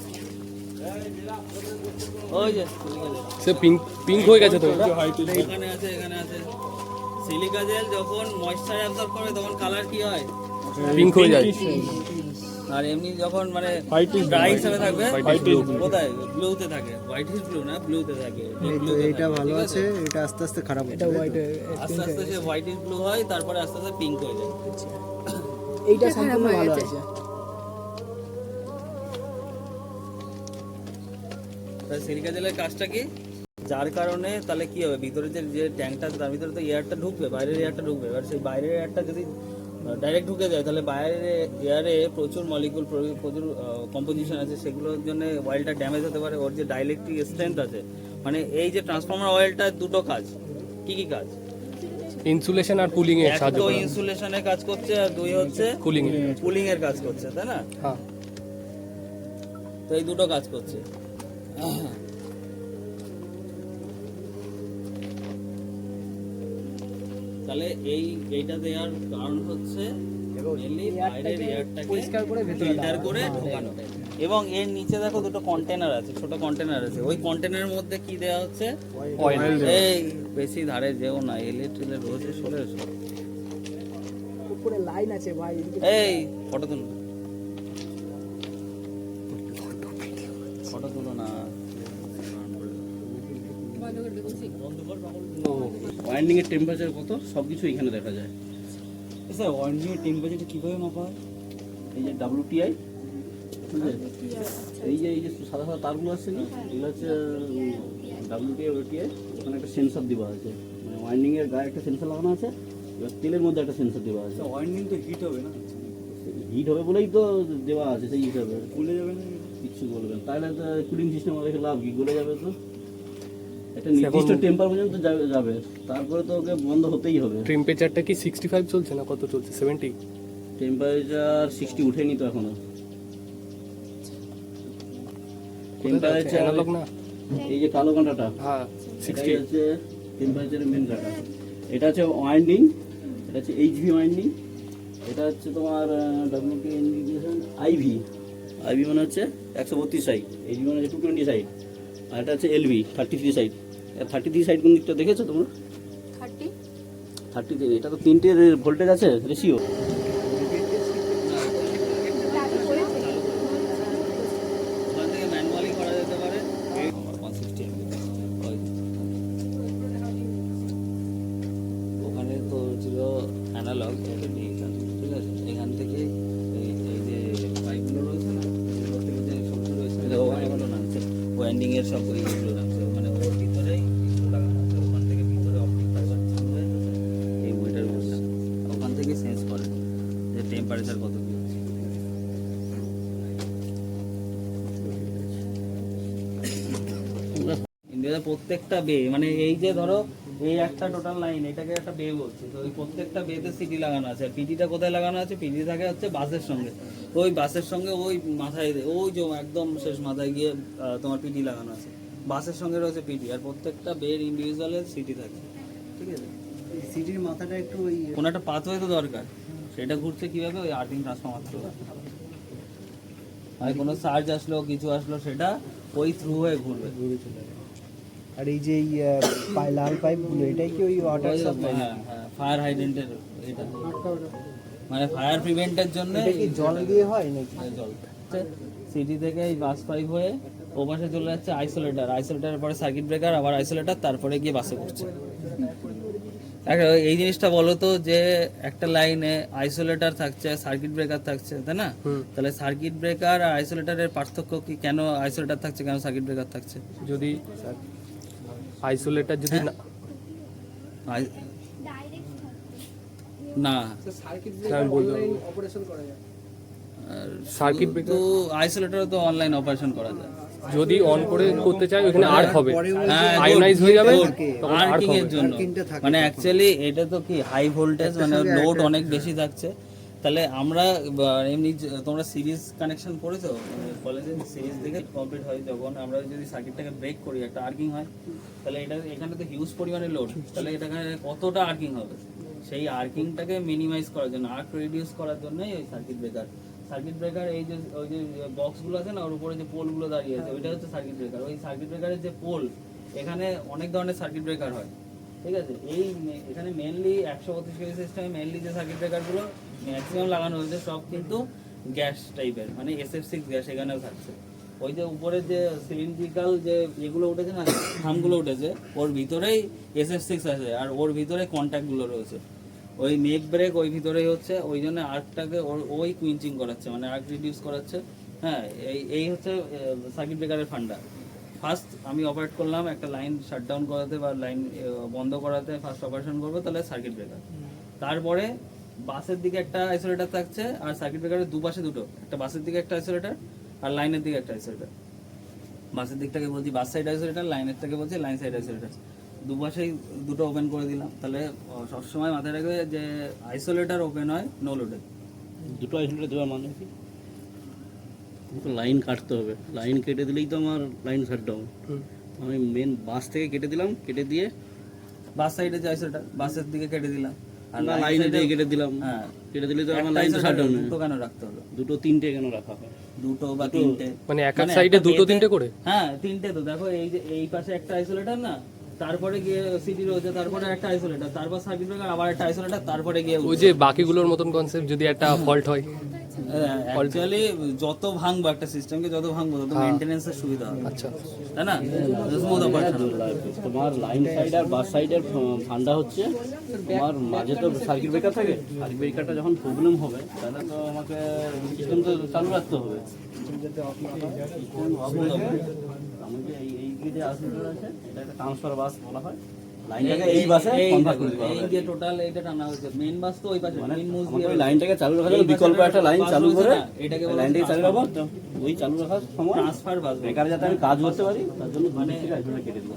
ওই যে সে পিঙ্ক হয়ে গেছে তো ওটা। এখানে আছে, এখানে আছে। সিলিকা জেল যখন ময়েশ্চার অ্যাবজর্ব করে তখন কালার কি হয়? পিঙ্ক হয়ে যায়। আর এমনি যখন মানে ড্রাই হিসাবে থাকবে কোথায় ব্লুতে থাকে, হোয়াইট ইজ ব্লু না, ব্লুতে থাকে। এটা ভালো আছে, এটা আস্তে আস্তে খারাপ হচ্ছে। এটা হোয়াইট, আস্তে আস্তে সে হোয়াইট ইজ ব্লু হয়, তারপরে আস্তে আস্তে পিঙ্ক হয়ে যায়। এইটা সম্পূর্ণ ভালো আছে। তাই সিলিকা জেলের কাজটা কি, যার কারণে তাহলে কি হবে ভিতরে যে ট্যাঙ্কটা তার ভিতরে তো এয়ারটা ঢুকবে, বাইরের এয়ারটা ঢুকবে। এবার সেই বাইরের এয়ারটা যদি ডাইরেক্ট ঢুকে যায় তাহলে বাইরের এয়ারে প্রচুর মলিকুল, প্রচুর কম্পোজিশন আছে, সেগুলোর জন্য অয়েলটা ড্যামেজ হতে পারে। ওর যে ডাইলেকট্রিক স্ট্রেংথ আছে, মানে এই যে ট্রান্সফর্মার অয়েলটা দুটো কাজ, কি কি কাজ? ইনসুলেশন আর কুলিং এ এক সাহায্য তো করে। ইনসুলেশনের কাজ করছে, আর দুই হচ্ছে কুলিং এ। কুলিং এর কাজ করছে, তাই না? হ্যাঁ। তো এই দুটো কাজ করছে। তাহলে এইটা দেওয়ার কারণ হচ্ছে mainly বাইরের এয়ারটাকে পরিষ্কার করে ভেতরে ফিল্টার করে ঢোকানো। এবং এর নিচে দেখো দুটো কন্টেনার আছে, ছোট কন্টেনার আছে, ওই কন্টেনারের মধ্যে কি দেওয়া হচ্ছে? অয়েল। এই বেশি ধারে যেও না, ইলেকট্রিকের রোজে চলে এসো। উপরে লাইন আছে ভাই। এই ফটো তুলো, ফটো তুলো না। ওয়াইন্ডিং এর টেম্পারেচার কত সব কিছু এখানে দেখা যায়। স্যার ওয়ারেন্টি টেম্পারেচারটা কীভাবে মাপা হয়? এই যে WTI, এই যে সাদা সাদা তারগুলো আসছে না, এগুলো হচ্ছে WTI OTI। ওখানে একটা সেন্সর দেওয়া আছে, মানে ওয়াইন্ডিং এর গায়ে একটা সেন্সর লাগানো আছে, এবার তেলের মধ্যে একটা সেন্সর দেওয়া আছে। ওয়ারেন্টিং তো হিট হবে না? হিট হবে বলেই তো দেওয়া আছে সেই হিসাবে। গলে যাবে না কিচ্ছু বলবেন, তাহলে তো কুলিং সিস্টেম রেখে লাভ কি, গলে যাবে তো। একটা নির্দিষ্ট টেম্পার পর্যন্ত যাবে, তারপরে তো ওকে বন্ধ হতেই হবে। টেম্পারেচারটা কি 65 চলছে না কত চলছে? 70? টেম্পারেচার 60 উঠেনি তো এখনো। টেম্পারেচার অ্যানালগ না? এই যে কালো কাঁটাটা, হ্যাঁ, 60 60। হচ্ছে টেম্পারেচারের মেন কাঁটা। এটা হচ্ছে ওয়াইন্ডিং, এটা হচ্ছে এইচভি ওয়াইন্ডিং, এটা হচ্ছে তোমার ডব্লিউপি ইন্ডিকেশন আইভি। আইভি মানে হচ্ছে 132 সাইড, এইচভি মানে হচ্ছে 220 সাইড, আর এটা হচ্ছে এলভি 33 সাইড। 33 সাইড কোন দিকটা দেখেছো তোমরা? 30, এটা তো তিনটে ভোল্টেজ আছে রেশিও। ওখান থেকে ম্যানুয়ালি করা যেতে পারে। 160 MB ওখানে তো ছিল অ্যানালগ, এটা ডিজিটাল, ঠিক আছে। এখান থেকে এই যে পাইপগুলো রয়েছে না, এগুলো থেকে যে সবগুলো রয়েছে ওগুলো নামছে, ওয়াইন্ডিং এর সব এইগুলো নামছে, মানে ওর ভিতরেই কিছু লাগানো আছে। ওখান থেকে ভিতরে অপটিক ফাইবার হয়ে এই বইটার উপরটা ওখান থেকে সেন্স করে যে টেম্পারেচার কত কি হচ্ছে। ইন্ডিয়াতে প্রত্যেকটা বে, মানে এই যে ধরো এই একটা টোটাল লাইন, এটাকে একটা বে বলছে, তো ওই প্রত্যেকটা বেতে সিটি লাগানো আছে। আর পিটিটা কোথায় লাগানো আছে? পিটি থাকে হচ্ছে বাসের সঙ্গে, ওই বাসের সঙ্গে ওই মাথায় ওই যে একদম শেষ মাথায় গিয়ে তোমার পিটি লাগানো আছে। বাসের সঙ্গে রয়েছে পিটি, আর প্রত্যেকটা বের ইন্ডিভিজুয়ালের সিটি থাকে, ঠিক আছে। সিটির মাথাটা একটু ওই কোনো একটা পাথওয়ে তো দরকার, সেটা ঘুরছে কিভাবে? ওই আর্থিং ট্রান্সফরমার থ্রু। আর কোনো চার্জ আসলো কিছু আসলো সেটা ওই থ্রু হয়ে ঘুরবে। আর এই যে লাল পাইপগুলো, এটাই কি ওই ওয়াটার সাপ্লাই? হ্যাঁ হ্যাঁ, ফায়ার হাইড্রেন্টের এটা, মানে ফায়ার প্রিভেন্টের জন্য। এটা কি জল দিয়ে হয় নাকি? জল সিটি থেকে এই বাস পাইপ হয়ে ও পাশে চলে যাচ্ছে আইসোলেটার, আইসোলেটারের পরে সার্কিট ব্রেকার, আবার আইসোলেটার, তারপরে গিয়ে বাসে পড়ছে। এই জিনিসটা বলো তো, যে একটা লাইনে আইসোলেটার থাকছে, সার্কিট ব্রেকার থাকছে, তাই না? তাহলে সার্কিট ব্রেকার আর আইসোলেটারের পার্থক্য কি? কেন আইসোলেটার থাকছে, কেন সার্কিট ব্রেকার থাকছে? যদি আইসোলেটার যদি না, না আমি বলতে পারবো। সার্কিট তো আইসোলেটর তো অনলাইন অপারেশন করা যায়। যদি অন করে করতে চাই ওখানে আর্ক হবে, হ্যাঁ, আয়োনাইজ হয়ে যাবে, তখন আর্ক আর্কিং এর হবে। জন্য। মানে অ্যাকচুয়ালি এটা তো কি হাই ভোল্টেজ, মানে লোড অনেক বেশি থাকছে। তাহলে আমরা এমনি তোমরা সিরিজ কানেকশন করেছো কলেজে? সিরিজ থেকে কমপ্লিট হয় যখন আমরা যদি সার্কিটটাকে ব্রেক করি, একটা আর্কিং হয়। তাহলে এটা এখানে তো হিউজ পরিমাণে লোড, তাহলে এটাকে কতটা আর্কিং হবে? সেই আর্কিংটাকে মিনিমাইজ করার জন্য, আর্ক রিডিউস করার জন্যই ওই সার্কিট ব্রেকার। সার্কিট ব্রেকার এই যে ওই যে বক্সগুলো আছে না, ওর উপরে যে পোলগুলো দাঁড়িয়ে আছে, ওইটা হচ্ছে সার্কিট ব্রেকার। ওই সার্কিট ব্রেকারের যে পোল, এখানে অনেক ধরনের সার্কিট ব্রেকার হয়, ঠিক আছে। এই এখানে মেনলি 132 কেভি সিস্টেমে মেনলি যে সার্কিট ব্রেকারগুলো ম্যাক্সিমাম লাগানো হয়েছে সব কিন্তু গ্যাস টাইপের, মানে SF6 গ্যাস এখানেও থাকছে। ওই যে উপরে যে সিলিন্ড্রিক্যাল যে এগুলো উঠেছে না, থামগুলো উঠেছে, ওর ভিতরেই SF6 আছে, আর ওর ভিতরে কন্ট্যাক্টগুলো রয়েছে। ওই নেক ব্রেক ওই ভিতরেই হচ্ছে, ওই জন্য আর্কটাকে ওই কুইঞ্চিং করাচ্ছে, মানে আর্ক রিডিউস করাচ্ছে। হ্যাঁ, এই হচ্ছে সার্কিট ব্রেকারের ফান্ডা। ফার্স্ট আমি অপারেট করলাম একটা লাইন শাটডাউন করাতে বা লাইন বন্ধ করাতে, ফার্স্ট অপারেশন করবো, তাহলে সার্কিট ব্রেকার। তারপরে বাসের দিকে একটা আইসোলেটার থাকছে, আর সার্কিট ব্রেকারের দুপাশে দুটো, একটা বাসের দিকে একটা আইসোলেটার আর লাইনের দিকে একটা আইসোলেটার। বাসের দিকটাকে বলছি বাস সাইড আইসোলেটার, লাইনের থেকে বলছি লাইন সাইড আইসোলেটার। দুপাশেই দুটো ওপেন করে দিলাম। তাহলে সবসময় মাথায় রাখবে যে আইসোলেটার ওপেন হয় নো লোডে। দুটো আইসোলেটার দেওয়ার মানে কি? লাইন কাটতে হবে, লাইন কেটে দিলেই তো আমার লাইন শাটডাউন। আমি মেন বাস থেকে কেটে দিলাম, কেটে দিয়ে বাস সাইডে যে আইসোলেটার, বাসের দিকে কেটে দিলাম, আর না লাইনে দিয়ে কেটে দিলাম, হ্যাঁ কেটে দিলে তো আমার একটা লাইন isolator শাটডাউন। দুটো কেন রাখতে হলো? দুটো তিনটে কেন রাখা হয়? দুটো বা তিনটে, মানে এক মানে সাইডে একটা দুটো বেতে- তিনটে করে? হ্যাঁ তিনটে তো। দেখো এই যে এই পাশে একটা আইসোলেটর না, তারপরে গিয়ে সিটি রয়েছে, তারপরে একটা আইসোলেটর, তারপর সার্কিট ব্রেকার, আবার একটা আইসোলেটর, তারপরে গিয়ে ওই যে বাকিগুলোর মতন কনসেপ্ট, যদি একটা ফল্ট হয় অ্যাকচুয়ালি যত ভাঙবো একটা সিস্টেমকে, যত ভাঙবো তত মেইনটেনেন্সের সুবিধা হবে, আচ্ছা, তাই না? স্মুথ অপারেশন হবে। তোমার লাইন সাইড আর বাস সাইডের ফান্ডা হচ্ছে তোমার মাঝে তো সার্কিট ব্রেকার থাকে। সার্কিট ব্রেকারটা যখন প্রবলেম হবে তাহলে তো আমাকে সিস্টেম তো চালু রাখতে হবে। আমাকে এই যে আইসোলেটর আছে, এটা একটা ট্রান্সফার বাস বলা হয়। লাইনটাকে এই বাসে কনভার্ট করে দিতে এই হবে যে টোটাল এটা টানা হচ্ছে মেইন বাস তো ওই পাশে মানে মেইন মুজ আমাকে দিয়ে ওই লাইনটাকে চালু রাখার জন্য এই বিকল্প বাসের একটা লাইন বাস চালু রয়েছে করে না, এটাকে বলে লাইনটাকে চালু রাখবো ওই চালু রাখার সময় ট্রান্সফার বাস বেকার যাতে আমি কাজ করতে পারি তার জন্য মানে কেটে দেবো।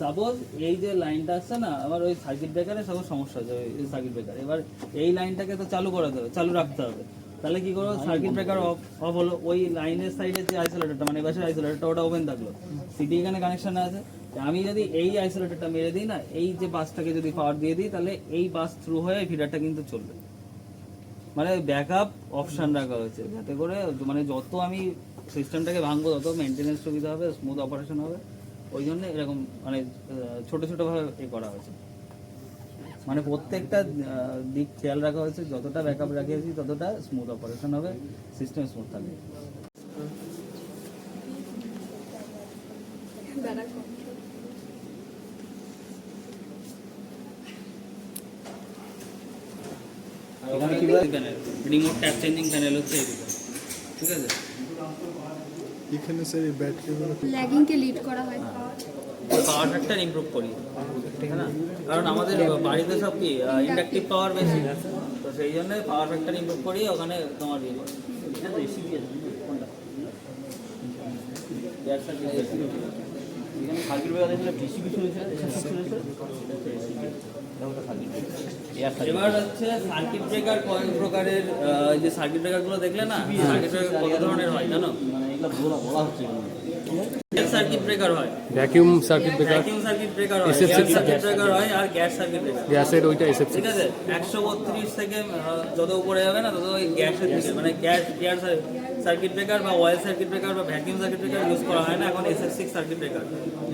সাপোজ এই যে লাইনটা আসছে না আবার ওই সার্কিট ব্রেকারে সব সমস্যা হচ্ছে ওই সার্কিট ব্রেকার এবার এই লাইনটাকে তো চালু করাতে হবে চালু রাখতে হবে তাহলে কি করবো সার্কিট ব্রেকার অফ হলো ওই লাইনের সাইডের যে আইসোলেটরটা মানে বাসের আইসোলেটরটা ওটা ওপেন থাকলো সিটি এখানে কানেকশন আছে আমি যদি এই আইসোলেটরটা মেরে দিই না এই যে বাসটাকে যদি পাওয়ার দিয়ে দিই তাহলে এই বাস থ্রু হয়ে ফিডারটা কিন্তু চলবে মানে ব্যাকআপ অপশন রাখা হয়েছে যাতে করে মানে যত আমি সিস্টেমটাকে ভাঙবো তত মেনটেনেন্স সুবিধা হবে স্মুথ অপারেশন হবে ওই জন্য এরকম মানে ছোট ছোটভাবে করা হয়েছে মানে প্রত্যেকটা দিক খেয়াল রাখা হয়েছে যতটা ব্যাকআপ রাখিয়েছি ততটা স্মুথ অপারেশন হবে সিস্টেম স্মুথ থাকবে এখানে কি panel remote tap changing panel হচ্ছে এইদিকে ঠিক আছে এখানে স্যার এই ব্যাটারিগুলো ল্যাগিংকে লিড করা হয় পাওয়ার ফ্যাক্টর ইমপ্রুভ করি ঠিক না কারণ আমাদের বাড়িতে সব কি ইন্ডাকটিভ পাওয়ার বেশি তো সেই জন্য পাওয়ার ফ্যাক্টর ইমপ্রুভ করি ওখানে তোমার ইয়ে করে এখানে সার্কিট ব্রেকার দেখলে ডিসিবি শুনেছে এবার হচ্ছে সার্কিট ব্রেকার কয়েক প্রকারের যে সার্কিট ব্রেকারগুলো দেখলে না সার্কিট ব্রেকার কত ধরনের হয় জানো মানে এগুলো বলা হচ্ছে সার্কিট ব্রেকার হয় vacuum circuit breaker vacuum circuit breaker হয় SF গ্যাস সার্কিট ব্রেকার হয় আর গ্যাস সার্কিট ব্রেকার গ্যাসের ওইটা এসএফসি ঠিক আছে 132 থেকে যত উপরে যাবে না তত ওই গ্যাসের দিকে মানে গ্যাস সার্কিট ব্রেকার বা অয়েল সার্কিট ব্রেকার বা ভ্যাকিউম সার্কিট ব্রেকার ইউজ করা হয় না এখন SF6 circuit breaker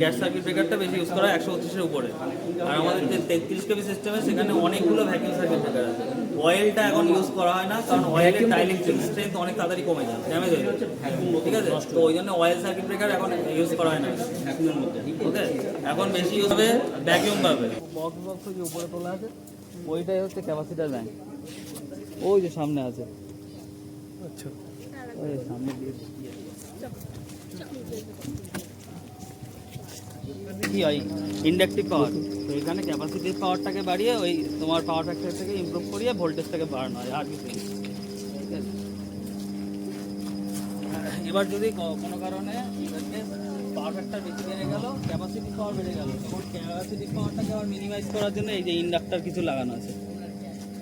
gas circuit ব্রেকারটা বেশি ইউজ করা হয় 132 এর উপরে আর আমাদের যে 33 কেবি সিস্টেমে সেখানে অনেকগুলো ভ্যাকিউম সার্কিট ব্রেকার আছে অয়েলটা এখন ইউজ করা হয় না কারণ অয়েলের ডাইলেকট্রিক স্ট্রেংথ অনেক তাড়াতাড়ি কমে যায় ড্যামেজ হয়ে যায় ঠিক আছে তো ওই জন্য অয়েল সার্কিট ব্রেকার এখন ইউজ করা হয় না ভ্যাকিউমের মধ্যে ওকে এখন বেশি ইউজ হবে ভ্যাকিউম পাবে বক্স যে উপরে তোলা আছে ওইটাই হচ্ছে ক্যাপাসিটার ব্যাংক ওই যে সামনে আছে আচ্ছা ওই সামনে দিয়ে কি হয় ইন্ডাকটিভ পাওয়ার তো এখানে ক্যাপাসিটিভ পাওয়ারটাকে বাড়িয়ে ওই তোমার পাওয়ার ফ্যাক্টর থেকে ইমপ্রুভ করিয়ে ভোল্টেজটাকে বাড়ানো হয় আর কিছু না। ঠিক আছে? এবার যদি কোনো কারণে পাওয়ার ফ্যাক্টর বেশি বেড়ে গেল ক্যাপাসিটিভ পাওয়ার বেড়ে গেল তখন ক্যাপাসিটিভ পাওয়ারটাকে আবার মিনিমাইজ করার জন্য এই যে ইন্ডাক্টর কিছু লাগানো আছে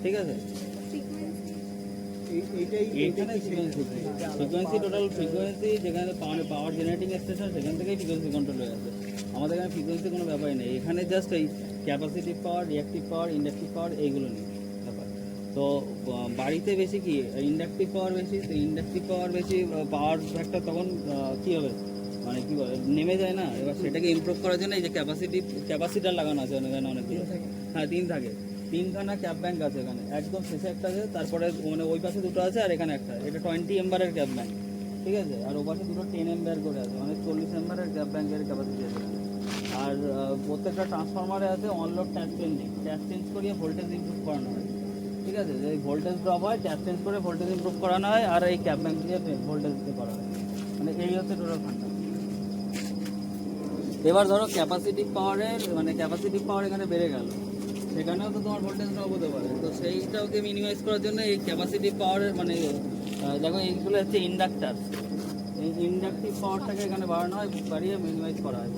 ঠিক আছে এইখানে ফ্রিকোয়েন্সি টোটাল ফ্রিকোয়েন্সি যেখানে পাওয়ার জেনারেটিং স্টেশন সেখান থেকেই ফ্রিকোয়েন্সি কন্ট্রোল হয়ে আছে আমাদের এখানে ফ্রিকোয়েন্সি কোনো ব্যাপারই নেই এখানে জাস্ট এই ক্যাপাসিটিভ পাওয়ার রিঅ্যাক্টিভ পাওয়ার ইন্ডাকটিভ পাওয়ার এইগুলো নেই ব্যাপার তো বাড়িতে বেশি কি ইন্ডাকটিভ পাওয়ার বেশি তো ইন্ডাকটিভ পাওয়ার বেশি পাওয়ার ফ্যাক্টর তখন কী হবে মানে কী বলে নেমে যায় না এবার সেটাকে ইমপ্রুভ করার জন্য এই যে ক্যাপাসিটার লাগানো আছে এখানে অনেকগুলো হ্যাঁ 3 থাকে 3খানা ক্যাপ ব্যাংক আছে এখানে একদম শেষে একটা আছে তারপরে মানে ওই পাশে দুটো আছে আর এখানে একটা এটা 20 এম্বারের ক্যাপ ব্যাংক ঠিক আছে আর ও পাশে দুটো 10 এম্বার করে আছে মানে 40 এম্বারের ক্যাপ ব্যাংকের ক্যাপাসিটি আছে আর প্রত্যেকটা ট্রান্সফরমারে আছে অনলোড ট্যাপ চেঞ্জ করিয়ে ভোল্টেজ ইমপ্রুভ করানো হয় ঠিক আছে এই ভোল্টেজ ড্রপ হয় ট্যাপ চেঞ্জ করে ভোল্টেজ ইমপ্রুভ করানো হয় আর এই ক্যাপ ব্যাংক দিয়ে ভোল্টেজ করা হয় মানে এই হচ্ছে টোটাল ফান্ডা এবার ধরো ক্যাপাসিটিভ পাওয়ারের মানে ক্যাপাসিটিভ পাওয়ার এখানে বেড়ে গেল সেখানেও তো তোমার ভোল্টেজ ড্রপ হতে পারে তো সেইটাকে মিনিমাইজ করার জন্য এই ক্যাপাসিটিভ পাওয়ারের মানে দেখো এইগুলো হচ্ছে ইন্ডাক্টার এই ইন্ডাকটিভ পাওয়ারটাকে এখানে বাড়ানো হয় বাড়িয়ে মিনিমাইজ করা হয়